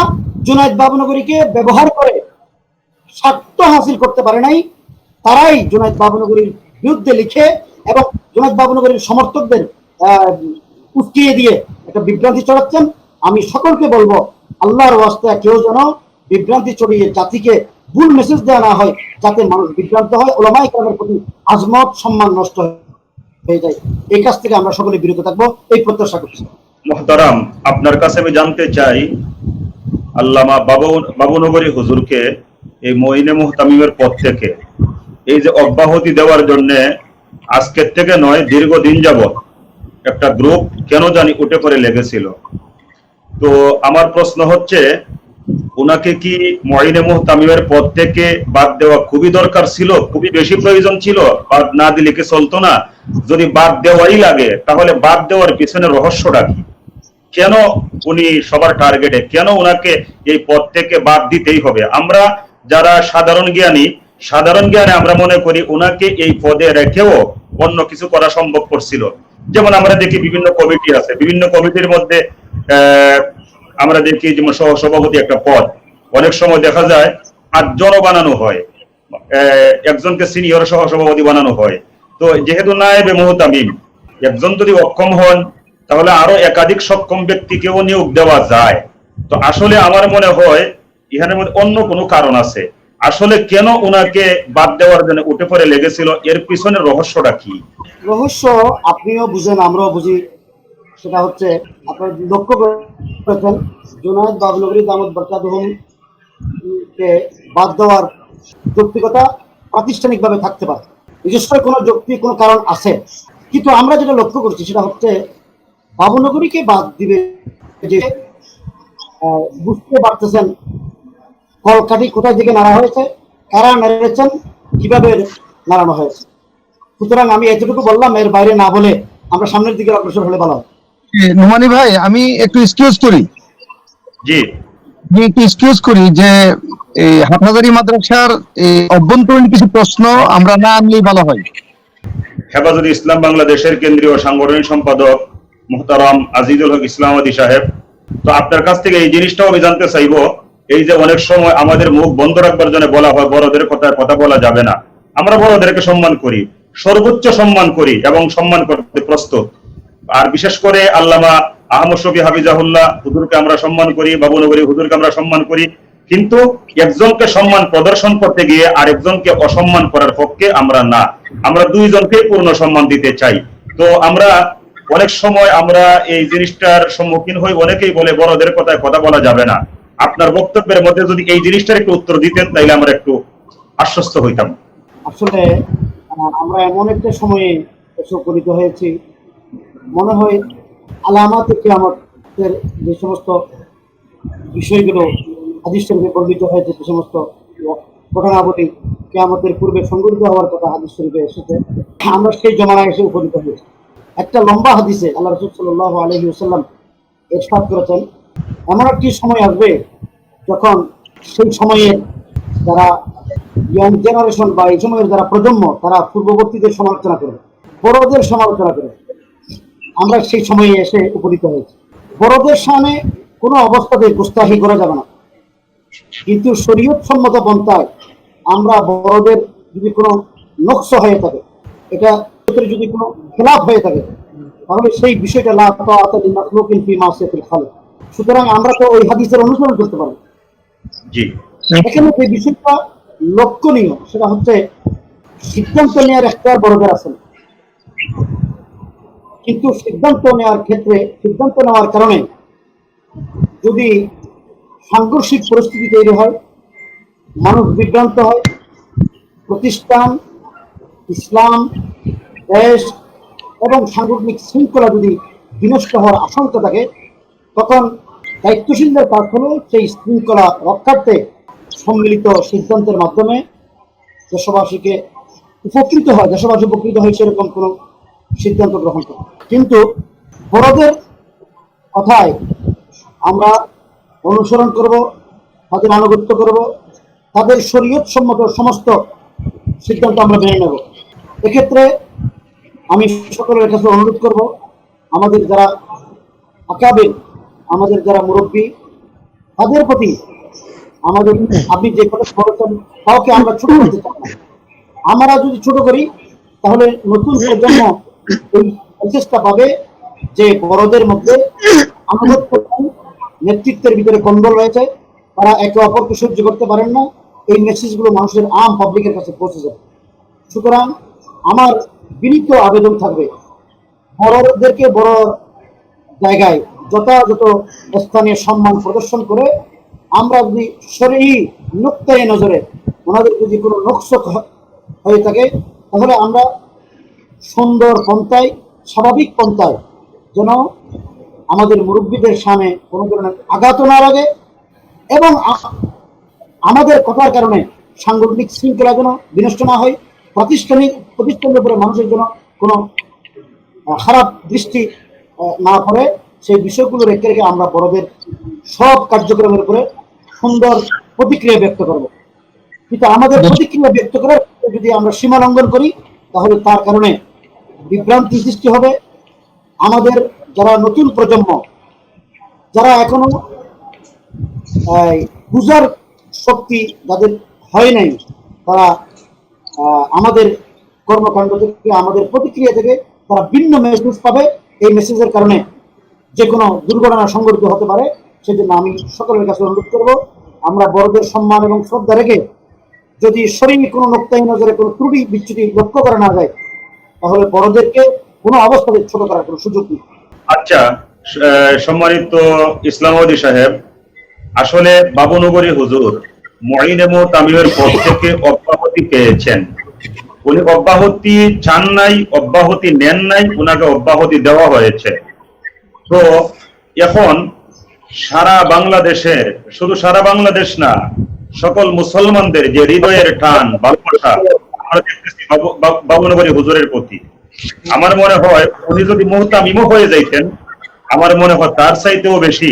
জুনায়েদ বাবনগরীকে ব্যবহার করে স্বার্থ হাসিল করতে পারে নাই, তারাই জুনায়েদ বাবনগরীর বিরুদ্ধে লিখে এবং জুনায়েদ বাবনগরীর সমর্থকদের উস্কিয়ে দিয়ে একটা বিভ্রান্তি ছড়াচ্ছেন। আমি সকলকে বলবো, আল্লাহর ওয়াস্তে কেউ যেন বিভ্রান্তি ছড়িয়ে জাতিকে ভুল মেসেজ দেওয়া না হয়, যাতে মানুষ বিভ্রান্ত হয়, ওলামায়ে কেরামের প্রতি আজমত সম্মান নষ্ট হয়ে যায়। এই কাজ থেকে আমরা সকলে বিরত থাকবো, এই প্রত্যাশা করছি। মোহতারাম, আপনার কাছে আমি জানতে চাই, আল্লামা বাবুনগরী হুজুরকে এই মঈনে মুহতামিমের পদ থেকে এই যে অব্যাহতি দেওয়ার জন্য আজকের থেকে নয়, দীর্ঘদিন যাবত একটা গ্রুপ কেন জানি উঠে পড়ে লেগেছিল। তো আমার প্রশ্ন হচ্ছে, উনাকে কি মঈনে মুহতামিমের পদ থেকে বাদ দেওয়া খুবই দরকার ছিল, খুবই বেশি প্রয়োজন ছিল? বাদ না দিলে কি চলতো না? যদি বাদ দেওয়াই লাগে, তাহলে বাদ দেওয়ার পিছনে রহস্যটা কি? কেন উনি সবার টার্গেটে, কেন উনাকে এই পদ থেকে বাদ দিতেই হবে? আমরা যারা সাধারণ জ্ঞানে আমরা মনে করি উনাকে এই পদে রেখেও অন্য কিছু করা সম্ভব করছিল। যেমন আমরা দেখি বিভিন্ন কমিটি আছে, বিভিন্ন কমিটির মধ্যে আমরা দেখি যেমন সহসভাপতি একটা পদ, অনেক সময় দেখা যায় 8 জনও বানানো হয়, একজনকে সিনিয়র সহসভাপতি বানানো হয়। তো যেহেতু নায়েবে মুহতামিম, একজন যদি অক্ষম হন, তাহলে আরো একাধিক সক্ষম ব্যক্তিকেও নিয়োগ দেওয়া যায়। তো আসলে আমার মনে হয় এখানের মধ্যে অন্য কোনো কারণ আছে। আসলে কেন ওনাকে বাদ দেওয়ার জন্য উঠে পড়ে লেগেছিল, এর পিছনে রহস্যটা কি? রহস্য আপনিও বুঝেন, আমরাও বুঝি। সেটা হচ্ছে, আপনারা লক্ষ্য করেছেন জুনায়েদ বাবনগরী দামাত বরকাতুহুম কে বাদ দেওয়ার যৌক্তিকতা প্রাতিষ্ঠানিকভাবে থাকতে পারে, নিজস্ব কোনো যৌক্তিক কোনো কারণ আছে। কিন্তু আমরা যেটা লক্ষ্য করছি সেটা হচ্ছে, বাবনগরীকে বাদ দিবে যে বুঝতে পারতেছেন কলকাঠি কোথায় থেকে নাড়া হয়েছে, কারা নাড়িয়েছেন, কিভাবে নাড়ানো হয়েছে। সুতরাং আমি এতটুকু বললাম, এর বাইরে না বলে আমরা সামনের দিকে অগ্রসর হলে ভালো হয়। নোমানী ভাই, আমি একটু এক্সকিউজ করি। জি, আমি একটু এক্সকিউজ করি যে এই হাটহাজারী মাদ্রাসার অভ্যন্তরীণ কিছু প্রশ্ন আমরা না আনলেই ভালো হয়। হেফাজতে ইসলাম বাংলাদেশের কেন্দ্রীয় সাংগঠনিক সম্পাদক মুহতারাম আজিজুল হক ইসলামাবাদী সাহেব, তো আপনার কাছ থেকে এই জিনিসটাও আমি জানতে চাইবো, এই যে অনেক সময় আমাদের মুখ বন্ধ রাখবার জন্য বলা হয় বড়দের কথা বলা যাবে না। আমরা বড়দেরকে সম্মান করি, সর্বোচ্চ সম্মান করি এবং সম্মান করতে প্রস্তুত। আর বিশেষ করে আল্লামা আহমদ শফি হাফিজাহুল্লাহ হুজুরকে আমরা সম্মান করি, বাবুনগরী হুজুরকে আমরা সম্মান করি, কিন্তু একজনকে সম্মান প্রদর্শন করতে গিয়ে আরেকজনকে অসম্মান করার পক্ষে আমরা না। আমরা দুইজনকেই পূর্ণ সম্মান দিতে চাই। তো আমরা অনেক সময় আমরা এই জিনিসটার সম্মুখীন হই, অনেকেই বলে বড়দের কথায় কথা বলা যাবে না। আপনার বক্তব্যের মধ্যে যদি এই জিনিসটার একটু উত্তর দিতেন, তাইলে আমরা একটু আশ্বস্ত হইতাম। আসলে আমরা এমন একটা সময়ে এসে উপনীত হয়েছি, মনে হয় আলামাতে কিয়ামতের যে সমস্ত বিষয়গুলো হাদিস শরীফে বর্ণিত হয়েছে, যে সমস্ত ঘটনাবলী কিয়ামতের পূর্বে সংঘটিত হওয়ার কথা হাদিস শরীফে এসেছে, আমরা সেই জমানায় এসে উপনীত হয়েছি। একটা লম্বা হাদিসে আল্লাহ রাসূল সাল্লাল্লাহু আলাইহি ওয়াসাল্লাম ইরশাদ করেছেন, এমন একটি সময় আসবে যখন সেই সময়ের যারা ইয়াং জেনারেশন বা এই সময়ের যারা প্রজন্ম, তারা পূর্ববর্তীদের সমালোচনা করবে, বড়দের সমালোচনা করবে। আমরা সেই সময়ে এসে উপনীত হয়েছি। বড়দের সামনে কোনো অবস্থাতে গুস্তাখি করা যাবে না, কিন্তু শরীয়ত সম্মত পন্থায় আমরা বড়দের যদি কোনো নকশ হয়ে থাকে, এটা যদি কোনো খেলাফ হয়ে থাকে, তাহলে সেই বিষয়টা লা তাআতা লিমাখলুকিন ফি মাসিয়াতিল খালিক। সুতরাং আমরা তো ওই হাদিসের অনুসরণ করতে পারবো। জি, এখানে যে বিষয়টা লক্ষণীয় সেটা হচ্ছে, সিদ্ধান্ত নেওয়ার একটা বড়দের আছেন, কিন্তু সিদ্ধান্ত নেওয়ার ক্ষেত্রে, সিদ্ধান্ত নেওয়ার কারণে যদি সাংঘর্ষিক পরিস্থিতি তৈরি হয়, মানুষ বিভ্রান্ত হয়, প্রতিষ্ঠান ইসলাম, দেশ এবং সাংগঠনিক শৃঙ্খলা যদি বিনষ্ট হওয়ার আশঙ্কা থাকে, তখন দায়িত্বশীলদের কাজ হলো সেই শৃঙ্খলা রক্ষার্থে সম্মিলিত সিদ্ধান্তের মাধ্যমে দেশবাসী উপকৃত হয় সেরকম কোনো সিদ্ধান্ত গ্রহণ করে। কিন্তু বড়দের কথায় আমরা অনুসরণ করব, তাদের আনুগত্য করব, তাদের শরীয়ত সম্মত সমস্ত সিদ্ধান্ত আমরা মেনে নেব। এক্ষেত্রে আমি সকলের কাছে অনুরোধ করব, আমাদের যারা আকাবির, আমাদের যারা মুরব্বী, তাদের প্রতি আমাদের, আপনি যে কথা বলেছেন, কাউকে আমরা ছোট করতে চাই না। আমরা যদি ছোট করি তাহলে নতুন প্রজন্ম এই প্রচেষ্টা পাবে যে বড়দের মধ্যে আমাদের নেতৃত্বের ভিতরে কন্দল রয়েছে, তারা একে অপরকে সহ্য করতে পারেন না। এই মেসেজগুলো মানুষের আম পাবলিকের কাছে পৌঁছে যাবে। সুতরাং আমার বিনীত আবেদন থাকবে, বড়দেরকে বড় জায়গায় যথাযথ স্থানীয় সম্মান প্রদর্শন করে আমরা যদি শরীরী নুক্তায় নজরে ওনাদের যদি কোনো নকশক হয়ে থাকে, তাহলে আমরা সুন্দর পন্থায়, স্বাভাবিক পন্থায় যেন আমাদের মুরব্বীদের সামনে কোনো ধরনের আঘাত না লাগে এবং আমাদের কথার কারণে সাংগঠনিক শৃঙ্খলা যেন বিনষ্ট না হয়, প্রতিষ্ঠানের উপরে মানুষের জন্য কোনো খারাপ দৃষ্টি না পড়ে, সেই বিষয়গুলো রেখে রেখে আমরা বড়দের সব কার্যক্রমের উপরে সুন্দর প্রতিক্রিয়া ব্যক্ত করব। কিন্তু আমাদের প্রতিক্রিয়া ব্যক্ত করার যদি আমরা সীমা লঙ্ঘন করি, তাহলে তার কারণে বিভ্রান্তি সৃষ্টি হবে। আমাদের যারা নতুন প্রজন্ম, যারা এখনো বুঝার শক্তি যাদের হয় নাই, তারা আমাদের কর্মকাণ্ড থেকে, আমাদের প্রতিক্রিয়া থেকে তারা ভিন্ন মেসেজ পাবে। এই মেসেজের কারণে যে কোনো দুর্ঘটনা সংঘটিত হতে পারে। সেজন্য আমি সকলের কাছে অনুরোধ করব, আমরা বড়দের সম্মান এবং শ্রদ্ধা রেখে যদি শরীরে কোনো নোক্তাহীন নজরে কোনো ত্রুটি বিচ্যুতি লক্ষ্য করা না যায়, তাহলে বড়দেরকে কোনো অবস্থাতে ছোট করার কোনো সুযোগ নেই। আচ্ছা, সম্মানিত ইসলামাবাদী সাহেব, আসলে বাবুনগরী হুজুর মুঈনে মুতামিমের পদ থেকে অব্যাহতি পেয়েছেন। উনি অব্যাহতি চান নাই, অব্যাহতি নেন নাই, উনাকে অব্যাহতি দেওয়া হয়েছে। তো এখন সারা বাংলাদেশের, শুধু সারা বাংলাদেশ না, সকল মুসলমানদের যে হৃদয়ের টান, ভালোবাসা আমরা দেখতেছি বাবুনগরী হুজুরের প্রতি, আমার মনে হয় উনি যদি মুহতামিমও হয়ে যাইতেন, আমার মনে হয় তার চাইতেও বেশি,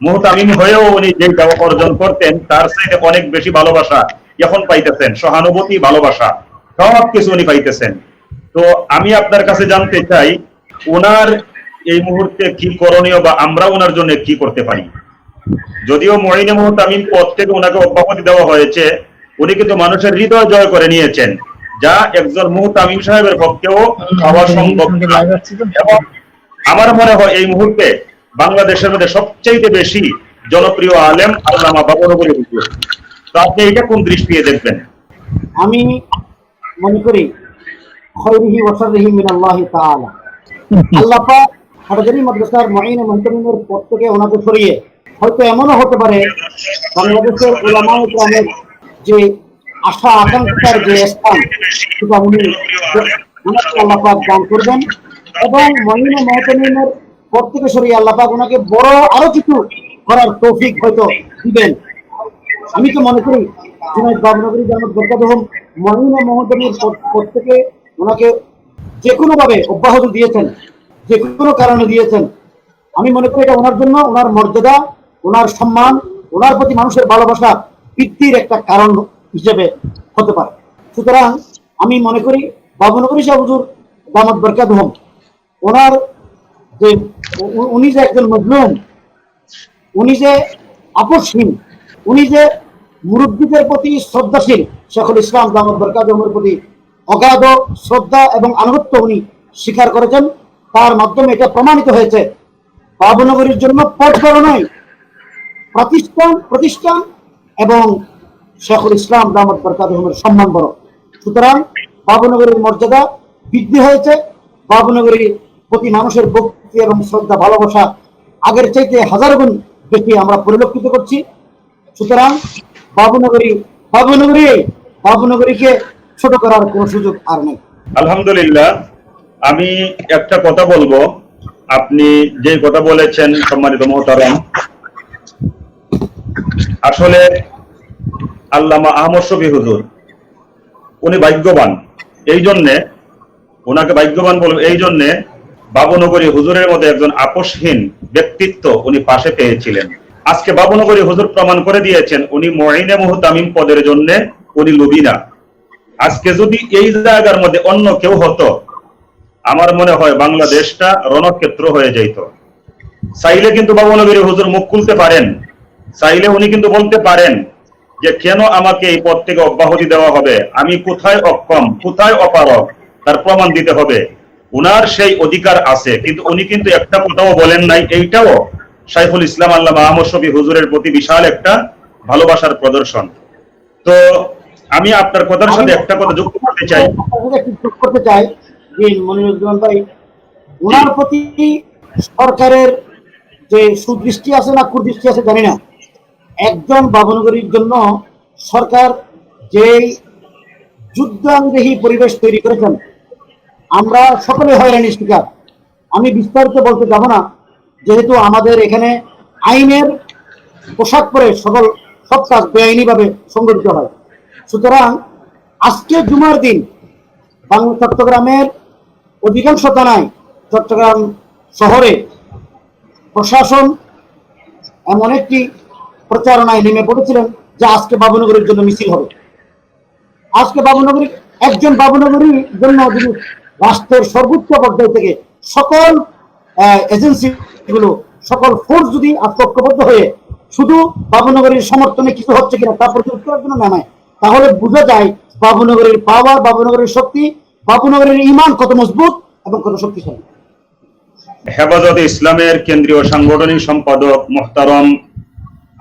মুহতামিম হয়েও উনি যে অর্জন করতেন তার চাইতে অনেক বেশি ভালোবাসা এখন পাইতেছেন, সহানুভূতি, ভালোবাসা সব কিছু উনি পাইতেছেন। তো আমি আপনার কাছে জানতে চাই, ওনার এই মুহূর্তে কি করণীয় বা আমরা ওনার জন্য কি করতে পারি? যদিও মুঈনে মুতামিম পদ থেকে ওনাকে অব্যাহতি দেওয়া হয়েছে, উনি কিন্তু মানুষের হৃদয় জয় করে নিয়েছেন, যা একজন মুতামিম সাহেবের পক্ষেও হওয়া সম্ভব না। এবং আমার মনে হয় এই মুহূর্তে বাংলাদেশের মধ্যে সবচেয়ে বেশি জনপ্রিয় আলেম আল্লামা বাবুনগরী হুজুর। তো আপনি এটা কোন দৃষ্টিতে দেখবেন? আমি মনে করি খৈরিহি ওয়া শাররিহি মিনাল্লাহি তাআলা। আল্লাহ পাক হাটহাজারী মাদ্রাসার মুঈনে মুতামিমের পদ থেকে ওনাকে সরিয়ে হয়তো এমনও হতে পারে বাংলাদেশের উলামায়ে কেরামের যে আশা আকাঙ্ক্ষার যে স্থান, সেটা উনি আল্লাহ পাক দান করবেন এবং মুঈনে মুতামিমের পদ থেকে সরিয়ে আল্লাহ পাক ওনাকে বড় আরো কিছু করার তৌফিক হয়তো দিবেন। আমি তো মনে করি জুনায়েদ বাবুনগরী জামাত বরকাতুহুম মুঈনে মুতামিমের পদ থেকে ওনাকে যে কোনো ভাবে অব্যাহতি দিয়েছেন, যে কোনো কারণে দিয়েছেন। আমি মনে করি এটা ওনার জন্য, ওনার মর্যাদা, ওনার সম্মান, ওনার প্রতি মানুষের ভালোবাসা বৃদ্ধির একটা কারণ হিসেবে হতে পারে। সুতরাং আমি মনে করি বাবুনগরী সাহেব হুজুর জামাত বরকাতুহুম, ওনার যে উনি যে একজন মজলুম, উনি যে আপসহীন, উনি যে মুরব্বীদের প্রতি শ্রদ্ধাশীল, শেখুল ইসলাম জামাত বরকাতুহুমের প্রতি অগাধ শ্রদ্ধা এবং আনুগত্য উনি স্বীকার করেছেন, তার মাধ্যমে এটা প্রমাণিত হয়েছে বাবুনগরীর জন্য পথ বড় নয়, প্রতিষ্ঠান এবং শেখুল ইসলাম জামাত বরকাতুহুমের সম্মান বড়। সুতরাং বাবুনগরীর মর্যাদা বৃদ্ধি হয়েছে, বাবুনগরীর প্রতি মানুষের ভক্তি এবং শ্রদ্ধা ভালোবাসা আগের চাইতে হাজার গুণ বেশি আমরা পরিলক্ষিত করছি। সুতরাং বাবুনগরীকে ছোট করার কোনো সুযোগ আর নেই। আলহামদুলিল্লাহ, আমি একটা কথা বলবো। আপনি যে কথা বলেছেন সম্মানিত মোহতারাম, আসলে আল্লামা আহমদ শফী হুজুর উনি ভাগ্যবান। এই জন্যে ওনাকে ভাগ্যবান বলবো, এই জন্যে বাবুনগরী হুজুরের মধ্যে একজন আপোষহীন ব্যক্তিত্ব উনি পাশে পেয়েছিলেন। আজকে বাবুনগরী হুজুর প্রমাণ করে দিয়েছেন উনি মুঈনে মুহতামিম পদের জন্য উনি লোভী না। আজকে যদি এই জায়গার মধ্যে অন্য কেউ হতো, আমার মনে হয় বাংলাদেশটা রণক্ষেত্র হয়ে যেত। চাইলে কিন্তু বাবুনগরী হুজুর মুখ খুলতে পারেন, চাইলে উনি কিন্তু বলতে পারেন যে কেন আমাকে এই পদ থেকে অব্যাহতি দেওয়া হবে, আমি কোথায় অক্ষম, কোথায় অপারগ, তার প্রমাণ দিতে হবে। উনার সেই অধিকার আছে, কিন্তু উনি কিন্তু একটা কথাও বলেন নাই। এইটাও শাইখুল ইসলাম আল্লামা আহমদ শফী হুজুরের প্রতি বিশাল একটা ভালোবাসার প্রদর্শন। তো আমি আপনার কথার সাথে একটা কথা যুক্ত করতে চাই। যোগ করতে চাই যে মনিরুজ্জামান ভাই, ওনার প্রতি সরকারের যে সুদৃষ্টি আছে না কুদৃষ্টি আছে জানি না, একজন বাবুনগরীর জন্য সরকার যে যুদ্ধাঙ্গহী পরিবেশ তৈরি করেছেন, আমরা সকলে হয়রানির শিকার। আমি বিস্তারিত বলতে যাব না, যেহেতু আমাদের এখানে আইনের পোশাক পরে সব কাজ বেআইনিভাবে সংগঠিত হয়। সুতরাং আজকে জুমার দিন চট্টগ্রামের অধিকাংশ থানায়, চট্টগ্রাম শহরে প্রশাসন এমন একটি প্রচারণায় নেমে পড়েছিলেন যে আজকে বাবুনগরীর জন্য মিছিল হবে। আজকে বাবুনগরী, একজন বাবুনগরীর জন্য যদি রাষ্ট্রের সর্বোচ্চ পর্যায় থেকে সকল এজেন্সিগুলো, সকল ফোর্স যদি আজকে ঐক্যবদ্ধ হয়ে শুধু বাবুনগরীর সমর্থনে কিছু হচ্ছে কিনা তা প্রতিরোধ করার জন্য নামায়, তাহলে বোঝা যায় বাবুনগরীর পাওয়ার, বাবুনগরীর শক্তি, বাবুনগরীর ঈমান কত মজবুত এবং কত শক্তিশালী। হেফাজতে ইসলামের কেন্দ্রীয় সাংগঠনিক সম্পাদক মোহতারম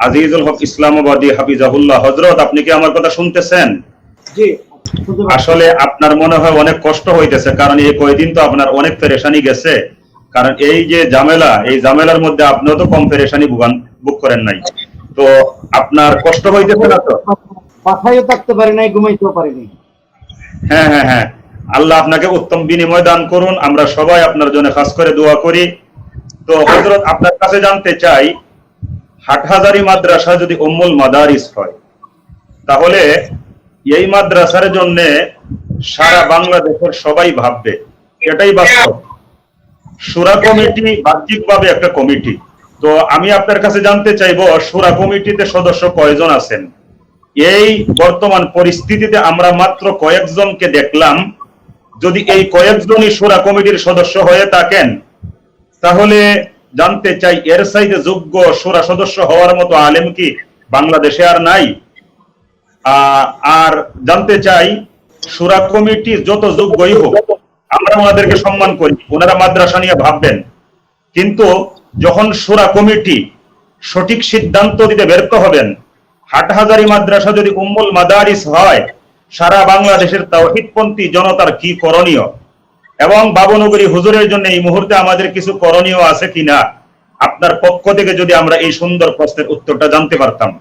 আজিজুল হক ইসলামাবাদী হাফিজাহুল্লাহ হযরত, আপনি কি আমার কথা শুনতেছেন? জি, আসলে আপনার মনে হয় অনেক কষ্ট হইতেছে, কারণ এই কয়দিন তো আপনার অনেক পেরেশানি গেছে। কারণ এই যে ঝামেলা, এই ঝামেলার মধ্যে আপনিও তো কম পেরেশানি বুক করেন নাই, তো আপনার কষ্ট হইতেছে না তো? বাসায়ও থাকতে পারি নাই, ঘুমাইতেও পারি নাই। হ্যাঁ হ্যাঁ হ্যাঁ, আল্লাহ আপনাকে উত্তম বিনিময় দান করুন। আমরা সবাই আপনার জন্য খাস করে দোয়া করি। তো হযরত, আপনার কাছে জানতে চাই, হাটহাজারী মাদ্রাসা যদি উম্মুল মাদারিস হয়, তাহলে এই মাদ্রাসার জন্য সারা বাংলাদেশের সবাই ভাববে, এটাই বাস্তব। শূরা কমিটি বাহ্যিকভাবে একটা কমিটি। তো আমি আপনার কাছে জানতে চাইবো, শূরা কমিটিতে সদস্য কয়জন আছেন? এই বর্তমান পরিস্থিতিতে আমরা মাত্র কয়েকজনকে দেখলাম। যদি এই কয়েকজনই শূরা কমিটির সদস্য হয়ে থাকেন, তাহলে জানতে চাই এর চাইতে যোগ্য শূরা সদস্য হওয়ার মতো আলেম কি বাংলাদেশে আর নাই? আর জানতে চাই, শূরা কমিটি যত যোগ্যই হোক, আমরা ওনাদেরকে সম্মান করি, ওনারা মাদ্রাসা নিয়ে ভাববেন। কিন্তু যখন শূরা কমিটি সঠিক সিদ্ধান্ত দিতে ব্যর্থ হবেন, হাটহাজারী মাদ্রাসা যদি উম্মুল মাদারিস হয়, সারা বাংলাদেশের তাওহীদপন্থী জনতার কি করণীয়? এবং বাবুনগরী হুজুরের জন্য এই মুহূর্তে আমাদের কিছু করণীয় আছে কিনা, আপনার পক্ষ থেকে যদি আমরা এই সুন্দর প্রশ্নের উত্তরটা জানতে পারতাম।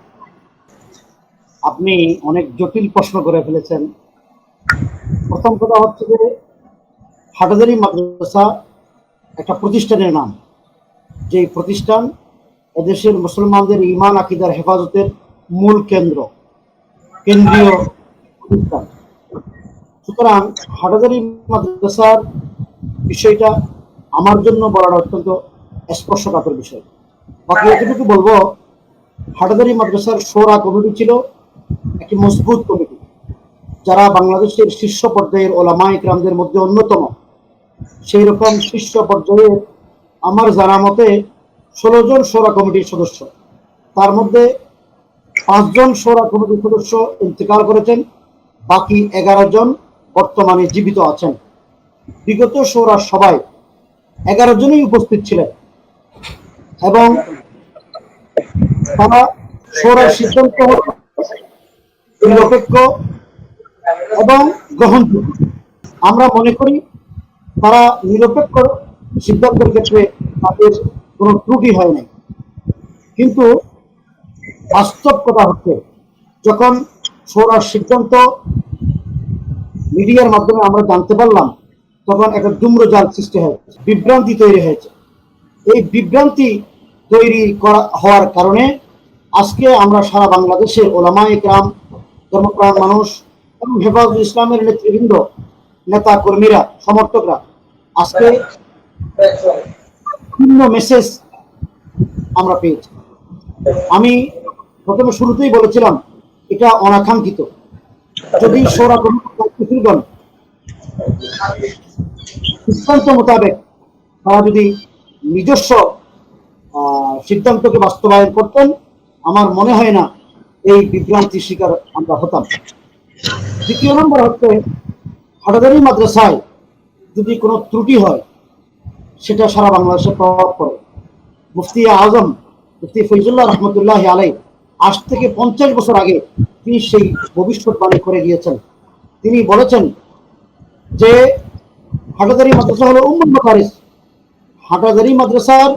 আপনি অনেক জটিল প্রশ্ন করে ফেলেছেন। প্রথম কথা হচ্ছে যে হাটহাজারী মাদ্রাসা একটা প্রতিষ্ঠানের নাম, যে প্রতিষ্ঠান এদেশের মুসলমানদের ঈমান আকীদার হেফাজতের মূল কেন্দ্রীয় প্রতিষ্ঠান। সুতরাং হাটহাজারী মাদ্রাসার বিষয়টা আমার জন্য বলাটা অত্যন্ত স্পর্শকাতর বিষয়। বাকি এতটুকু বলবো, হাটহাজারী মাদ্রাসার শূরা কমিটি ছিল একটি মজবুত কমিটি, যারা বাংলাদেশের শীর্ষ পর্যায়ের ওলামায়ে কেরামদের মধ্যে অন্যতম। সেই রকম শীর্ষ পর্যায়ের আমার জানা মতে 16 জন শূরা কমিটির সদস্য, তার মধ্যে 5 জন শূরা কমিটির সদস্য ইন্তেকাল করেছেন, বাকি 11 জন বর্তমানে জীবিত আছেন। বিগত শূরা সভায় 11 জনই উপস্থিত ছিলেন এবং তারা শূরার সিদ্ধান্ত নিরপেক্ষ এবং গ্রহণযোগ্য। আমরা মনে করি তারা নিরপেক্ষ সিদ্ধান্তের ক্ষেত্রে তাদের কোনো ত্রুটি হয় নাই। কিন্তু বাস্তব কথা হচ্ছে, যখন শূরার সিদ্ধান্ত মিডিয়ার মাধ্যমে আমরা জানতে পারলাম, তখন একটা ধূম্রজাল সৃষ্টি হয়েছে, বিভ্রান্তি তৈরি হয়েছে। এই বিভ্রান্তি তৈরি হওয়ার কারণে আজকে আমরা সারা বাংলাদেশের ওলামায়ে কেরাম, ধর্মপ্রাণ মানুষ এবং হেফাজতুল ইসলামের নেতৃবৃন্দ, নেতা কর্মীরা, সমর্থকরা আজকে ভিন্ন মেসেজ আমরা পেয়েছি। আমি প্রথমে শুরুতেই বলেছিলাম এটা অনাকাঙ্ক্ষিত। যদি শোরা কমিটিগণ সিদ্ধান্ত মোতাবেক তারা যদি নিজস্ব সিদ্ধান্তকে বাস্তবায়ন করতেন, আমার মনে হয় না এই বিভ্রান্তির শিকার আমরা হতাম। দ্বিতীয় নম্বর হচ্ছে, হাটাজারি মাদ্রাসায় যদি কোনো ত্রুটি হয় সেটা সারা বাংলাদেশে প্রভাব পড়ে। মুফতি আজম মুফতি ফৈজুল্লাহ রহমতুল্লাহ আলাই আজ থেকে 50 বছর আগে তিনি সেই ভবিষ্যৎবাণী করে গিয়েছেন। তিনি বলেছেন যে হাটাজারি মাদ্রাসা হলো উম্মুল মাদারিস। হাটাজারি মাদ্রাসার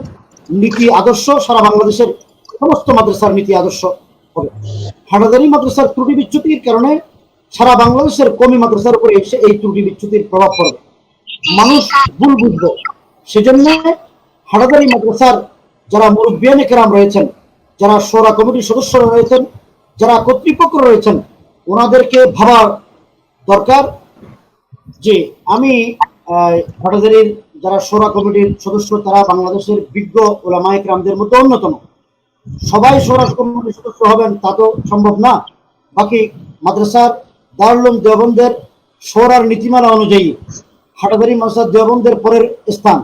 নীতি আদর্শ সারা বাংলাদেশের সমস্ত মাদ্রাসার নীতি আদর্শ হবে। হাটাজারি মাদ্রাসার ত্রুটি বিচ্যুতির কারণে সারা বাংলাদেশের কমি মাদ্রাসার উপরে এসে এই ত্রুটি বিচ্যুতির প্রভাব পড়বে, মানুষ ভুল বুঝবে। সেজন্য হাটাজারি মাদ্রাসার যারা মুরব্বিয়ানে কেরাম রয়েছেন, যারা শোরা কমিটির সদস্যরা রয়েছেন, যারা কর্তৃপক্ষ রয়েছেন, ওনাদেরকে ভাবা দরকার যে আমি হাটাজারির যারা শোরা কমিটির সদস্য তারা বাংলাদেশের বিজ্ঞ ওলামায়ে কেরামদের মধ্যে অন্যতম। সবাই শোরা কমিটির সদস্য হবেন তা তো সম্ভব না। বাকি মাদ্রাসার দারুল উলুম দেওবন্দের শোরার নীতিমালা অনুযায়ী হাটাজারি মাদ্রাসা দেওবন্দের পরের স্থান।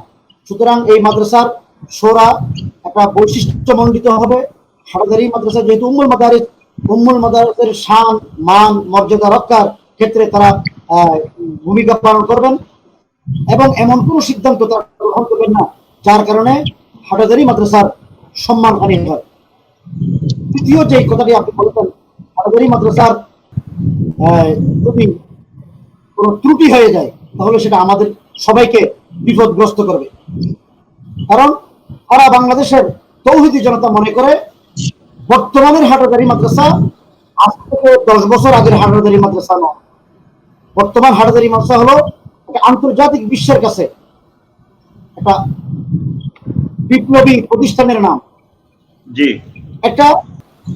সুতরাং এই মাদ্রাসার শোরা একটা বৈশিষ্ট্যমণ্ডিত হবে। হাটাজারি মাদ্রাসা যেহেতু উম্মুল মাদারিসের শান, মান, মর্যাদা রক্ষার ক্ষেত্রে তারা ভূমিকা পালন করবেন এবং এমন কোনো সিদ্ধান্ত তারা গ্রহণ করবেন না যার কারণে হাটাজারি মাদ্রাসার সম্মানহানি হয়। তৃতীয় যে কথাটি আপনি বলেছেন, হাটাজারি মাদ্রাসার যদি কোনো ত্রুটি হয়ে যায় তাহলে সেটা আমাদের সবাইকে বিপদগ্রস্ত করবে। কারণ সারা বাংলাদেশের তৌহিদি জনতা মনে করে বর্তমানের হাটাজারি মাদ্রাসা আজ থেকে 10 বছর আগের হাটাজারি মাদ্রাসা নয়। বর্তমান হাটাজারি মাদ্রাসা হলো একটা আন্তর্জাতিক বিশ্বের কাছে একটা বিপ্লবী প্রতিষ্ঠানের নাম। জি, একটা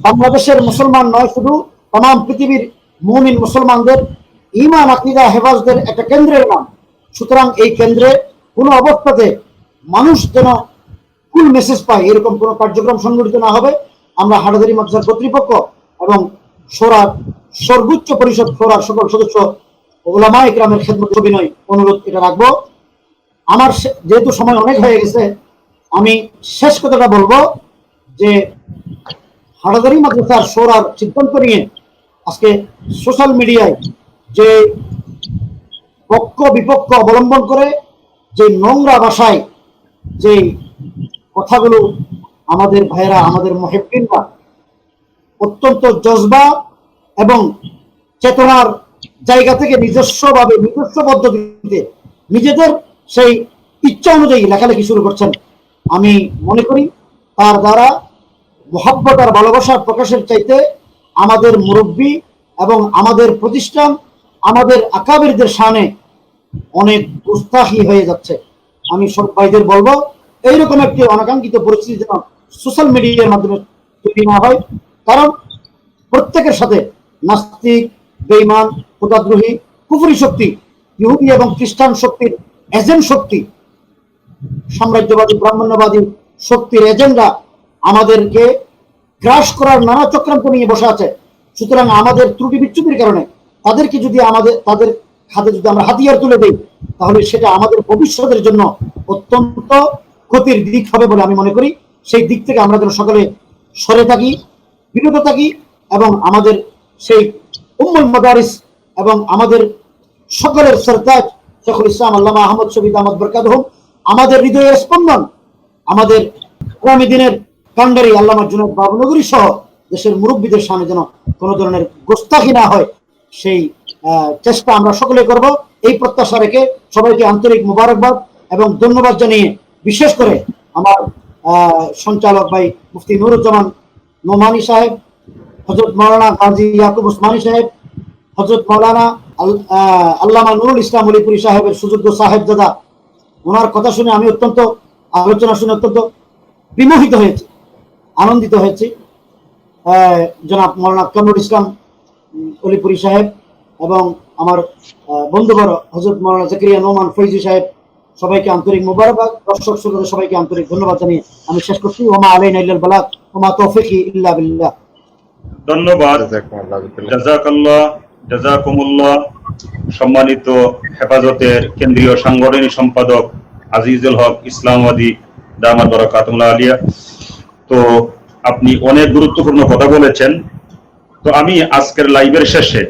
বাংলাদেশের মুসলমান নয়, শুধু তাম পৃথিবীর মুমিন মুসলমানদের ঈমান আকীদা হেফাজতের একটা কেন্দ্রের নাম। সুতরাং এই কেন্দ্রে কোনো অবস্থাতে মানুষ যেন ভুল মেসেজ পায় এরকম কোনো কার্যক্রম সংগঠিত না হবে। আমরা হাটাজারি মাদ্রাসার কর্তৃপক্ষ এবং শোরার সর্বোচ্চ পরিষদ শোরার সকল সদস্য ওলামায়ে কেরামের খেদমত বিনয় অনুরোধ এটা রাখবো। আমার যেহেতু সময় অনেক হয়ে গেছে, আমি শেষ কথাটা বলবো যে হাটাজারি মাদ্রাসার শোরার সিদ্ধান্ত নিয়ে আজকে সোশ্যাল মিডিয়ায় যে পক্ষ বিপক্ষ অবলম্বন করে যে নোংরা ভাষায় যে কথাগুলো আমাদের ভাইরা, আমাদের মুহিব্বিনরা অত্যন্ত জজবা এবং চেতনার জায়গা থেকে নিজস্বভাবে নিজস্ব পদ্ধতিতে নিজেদের সেই ইচ্ছা অনুযায়ী লেখালেখি শুরু করছেন, আমি মনে করি তার দ্বারা মহব্বত আর ভালোবাসার প্রকাশের চাইতে আমাদের মুরব্বী এবং আমাদের প্রতিষ্ঠান, আমাদের আকাবিরদের শানে অনেক গুস্তাখি হয়ে যাচ্ছে। আমি সব ভাইদের বলবো এইরকম একটি অনাকাঙ্ক্ষিত পরিস্থিতি যেন সোশ্যাল মিডিয়ার মাধ্যমে তৈরি না হয়। কারণ প্রত্যেকের সাথে নাস্তিক, বেঈমান, খোদাদ্রোহী, কুফরি শক্তি, ইহুদি এবং খ্রিস্টান শক্তির এজেন্ট শক্তি, সাম্রাজ্যবাদী ব্রাহ্মণ্যবাদী শক্তির এজেন্টরা আমাদেরকে গ্রাস করার নানা চক্রান্ত নিয়ে বসে আছে। সুতরাং আমাদের ত্রুটি বিচ্যুতির কারণে তাদেরকে যদি তাদের হাতে যদি আমরা হাতিয়ার তুলে দেই তাহলে সেটা আমাদের ভবিষ্যতের জন্য অত্যন্ত ক্ষতির দিক হবে বলে আমি মনে করি। সেই দিক থেকে আমরা যেন সকলে সরে থাকি, বিরত থাকি এবং আমাদের সেই উম্মুল মাদারিস এবং আমাদের সকলের সরতাজ শেখুল ইসলাম আল্লামা আহমদ শফি দামাত বরকাতুহুম, আমাদের হৃদয়ের স্পন্দন, আমাদের আগামী দিনের কান্ডারি আল্লামা জুনায়েদ বাবনগরী সহ দেশের মুরব্বীদের সামনে যেন কোনো ধরনের গোস্তাখি না হয় সেই চেষ্টা আমরা সকলে করব। এই প্রত্যাশা রেখে সবাইকে আন্তরিক মোবারকবাদ এবং ধন্যবাদ জানিয়ে বিশেষ করে আমার সঞ্চালক ভাই মুফতি নুরুজ্জামান নোমানী সাহেব, হযরত মাওলানা গাজী ইয়াকুব উসমানী সাহেব, হযরত মাওলানা আল্লামা নুরুল ইসলাম অলিপুরি সাহেবের সুযোগ্য সাহেবজাদা, ওনার কথা শুনে আমি আলোচনা শুনে অত্যন্ত বিমোহিত হয়েছি, আনন্দিত হয়েছি। জনাব মৌলানা কামরুল ইসলাম অলিপুরি সাহেব এবং আমার বন্ধুবর হযরত মৌলানা জাকারিয়া নোমান ফৈজি সাহেব, সবাইকে আন্তরিক মোবারকবাদ। দর্শক শ্রোতাদের সবাইকে আন্তরিক ধন্যবাদ জানিয়ে আমি শেষ করছি। ওমা আলাইনা ইল্লাল বালাগ ওমা তৌফিকি ইল্লা বিল্লাহ। ধন্যবাদ। জাযাকাল্লাহ, জাযাকুমুল্লাহ। সম্মানিত হেফাজতের কেন্দ্রীয় সাংগঠনিক সম্পাদক আজিজুল হক ইসলামবাদী দামাত বারাকাতুল্লাহ আলিয়া, তো আপনি অনেক গুরুত্বপূর্ণ কথা বলেছেন। তো আমি আজকের লাইভের শেষে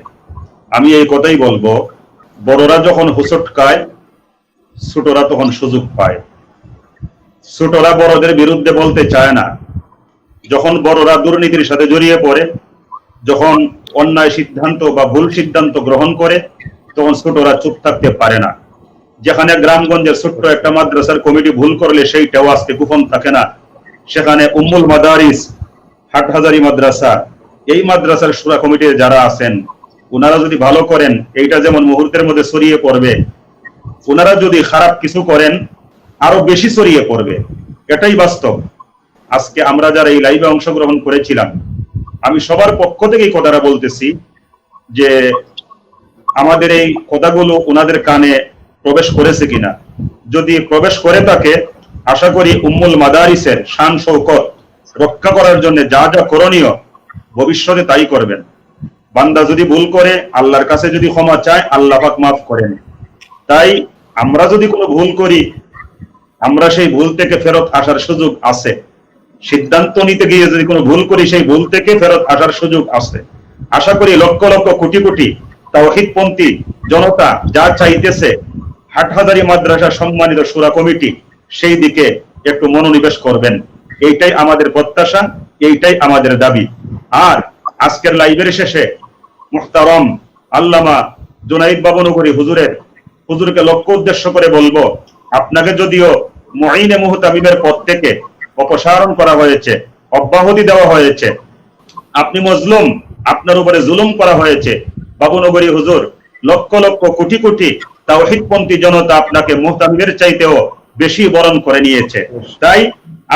আমি এই কথাই বলবো, বড়রা যখন হুসট খায় ছোটরা তখন সুযোগ পায়। ছোটরা বড়দের বিরুদ্ধে বলতে চায় না। যখন বড়রা দুর্নীতির সাথে জড়িয়ে পড়ে, যখন অন্যায় সিদ্ধান্ত বা ভুল সিদ্ধান্ত গ্রহণ করে, তখন ছোটরা চুপ থাকতে পারে না। যেখানে গ্রামগঞ্জের ছোট্ট একটা মাদ্রাসার কমিটি ভুল করলে সেইটাও আজকে গোপন থাকে না, সেখানে উম্মুল মাদারিস হাটহাজারি মাদ্রাসা, এই মাদ্রাসার শুরা কমিটির যারা আছেন, ওনারা যদি ভালো করেন এইটা যেমন মুহূর্তের মধ্যে ছড়িয়ে পড়বে, ওনারা যদি খারাপ কিছু করেন আরো বেশি ছড়িয়ে পড়বে। এটাই বাস্তব। আজকে আমরা যারা এই লাইভে অংশগ্রহণ করেছিলাম, আমি সবার পক্ষ থেকে এই কথাটা বলতেছি যে আমাদের এই কথাগুলো ওনাদের কানে প্রবেশ করেছে কিনা। যদি প্রবেশ করে থাকে, আশা করি উম্মুল মাদারিসের শান শৌকত রক্ষা করার জন্য যা যা করণীয় ভবিষ্যতে তাই করবেন। বান্দা যদি ভুল করে আল্লাহর কাছে যদি ক্ষমা চায়, আল্লাহ পাক মাফ করেন। তাই আমরা যদি কোনো ভুল করি, আমরা সেই ভুল থেকে ফেরত আসার সুযোগ আছে। সিদ্ধান্ত নিতে গিয়ে যদি কোনো ভুল করি, সেই ভুল থেকে ফেরত আসার সুযোগ আছে। আশা করি লক্ষ লক্ষ কোটি কোটি তাওহীদপন্থী জনতা যা চাইতেছে, হাটহাজারী মাদ্রাসা সম্মানিত শুরা কমিটি সেই দিকে একটু মনোনিবেশ করবেন। এইটাই আমাদের প্রত্যাশা, এইটাই আমাদের দাবি। আর আজকের লাইভের শেষে মুহতারম আল্লামা জুনাইদ বাবনগরী হুজুরকে লক্ষ্য উদ্দেশ্য করে বলবো, আপনাকে যদিও মুঈনে মুহতামিমের পদ থেকে অপসারণ করা হয়েছে, অব্যাহতি দেওয়া হয়েছে, আপনি মজলুম, আপনার উপরে জুলুম করা হয়েছে, বাবনগরী হুজুর লক্ষ লক্ষ কোটি কোটি তাওহীদপন্থী জনতা আপনাকে মুহতামিমের চাইতেও বেশি বরণ করে নিয়েছে। তাই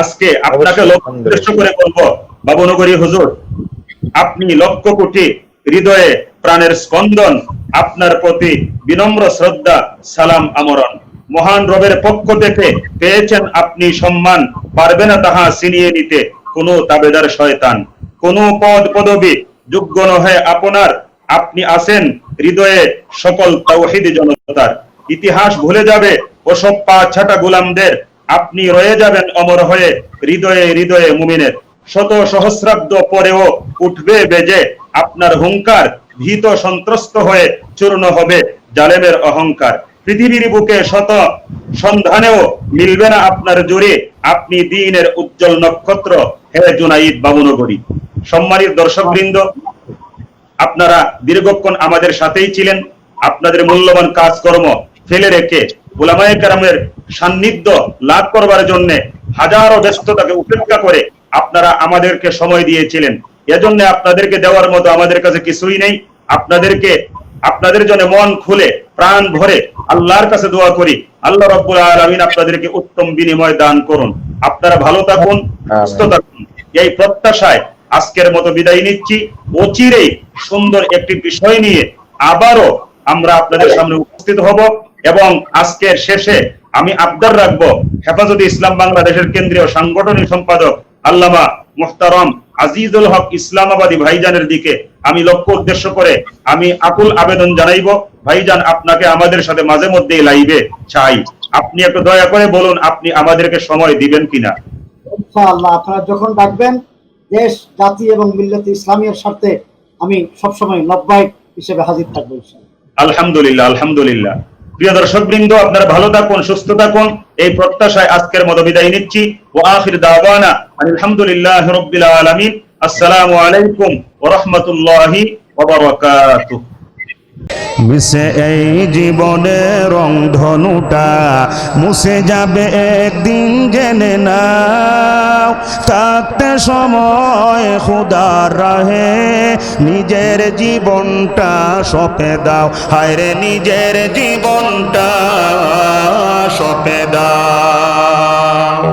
আজকে আপনাকে লক্ষ্য উদ্দেশ্য করে বলবো, বাবনগরী হুজুর, আপনি লক্ষ কোটি হৃদয়ে প্রাণের স্পন্দন, আপনার প্রতি বিনম্র শ্রদ্ধা, সালাম আমরণ। মহান রবের পক্ষ থেকে পেয়েছেন আপনি সম্মান, পারবে না তাহা ছিনিয়ে নিতে কোন তাবেদার শয়তান। কোন পদ পদবি যোগ্য নহে আপনার, আপনি আছেন হৃদয়ে সকল তাওহীদ জনতার। ইতিহাস ভুলে যাবে ওসব পা ছাটা গোলামদের, আপনি রয়ে যাবেন অমর হয়ে হৃদয়ে হৃদয়ে মুমিনের। শত সহস্রাব্দ পরেও উঠবে বেজে আপনার হুঙ্কার, ভীত সন্ত্রস্ত হয়ে চূর্ণ হবে জালেমের অহংকার। পৃথিবীর বুকে শত সন্ধানেও মিলবে না আপনার জোরে, আপনি দ্বীনের উজ্জ্বল নক্ষত্র, হে জুনাইদ বাবনগরী। সম্মানিত দর্শকবৃন্দ, আপনারা দীর্ঘক্ষণ আমাদের সাথেই ছিলেন। আপনাদের মূল্যবান কাজকর্ম ফেলে রেখে উলামায়ে কেরামের সান্নিধ্য লাভ করবার জন্য হাজারো ব্যস্ততাকে উপেক্ষা করে আপনারা আমাদেরকে সময় দিয়েছিলেন। এজন্য আপনাদেরকে দেওয়ার মতো আমাদের কাছে কিছুই নেই। আপনাদের জন্য মন খুলে প্রাণ ভরে আল্লাহর কাছে দোয়া করি, আল্লাহ রাব্বুল আলামিন আপনাদেরকে উত্তম বিনিময় দান করুন। আপনারা ভালো থাকুন, সুস্থ থাকুন, এই প্রত্যাশায় আজকের মতো বিদায় নিচ্ছি। অচিরেই সুন্দর একটি বিষয় নিয়ে আবারও আমরা আপনাদের সামনে উপস্থিত হব। এবং আজকের শেষে আমি আবদার রাখবো, হেফাজতে ইসলাম বাংলাদেশের কেন্দ্রীয় সাংগঠনিক সম্পাদক আল্লামা মুহতারাম আজিজুল হক ইসলামাবাদী ভাইজানের দিকে আমি লক্ষ্য উদ্দেশ্য করে আমি আকুল আবেদন জানাইবো, ভাইজান আপনাকে আমাদের সাথে মাঝে মধ্যে লাইভে চাই। আপনি একটু দয়া করে বলুন, আপনি আমাদেরকে সময় দিবেন কিনা? ইনশাআল্লাহ, আপনারা যখন ডাকবেন, দেশ জাতি এবং মিল্লাতে ইসলামিয়ার স্বার্থে আমি সবসময় লব্বাইক হিসেবে হাজির থাকবো। আলহামদুলিল্লাহ, আলহামদুলিল্লাহ। প্রিয় দর্শক বৃন্দ, আপনারা ভালো থাকুন, সুস্থ থাকুন, এই প্রত্যাশায় আজকের মতো বিদায় নিচ্ছি। ওয়া আখির দাওয়ানা আলহামদুলিল্লাহি রাব্বিল আলামিন। আসসালামু আলাইকুম ওয়া রাহমাতুল্লাহি ওয়া বারাকাতুহু। মিশে এই জীবনের রংধনুটা মুছে যাবে একদিন, জেনে নাও। থাকতে সময় খুদার রাহে নিজের জীবনটা সঁপে দাও, হায়রে নিজের জীবনটা সঁপে দাও।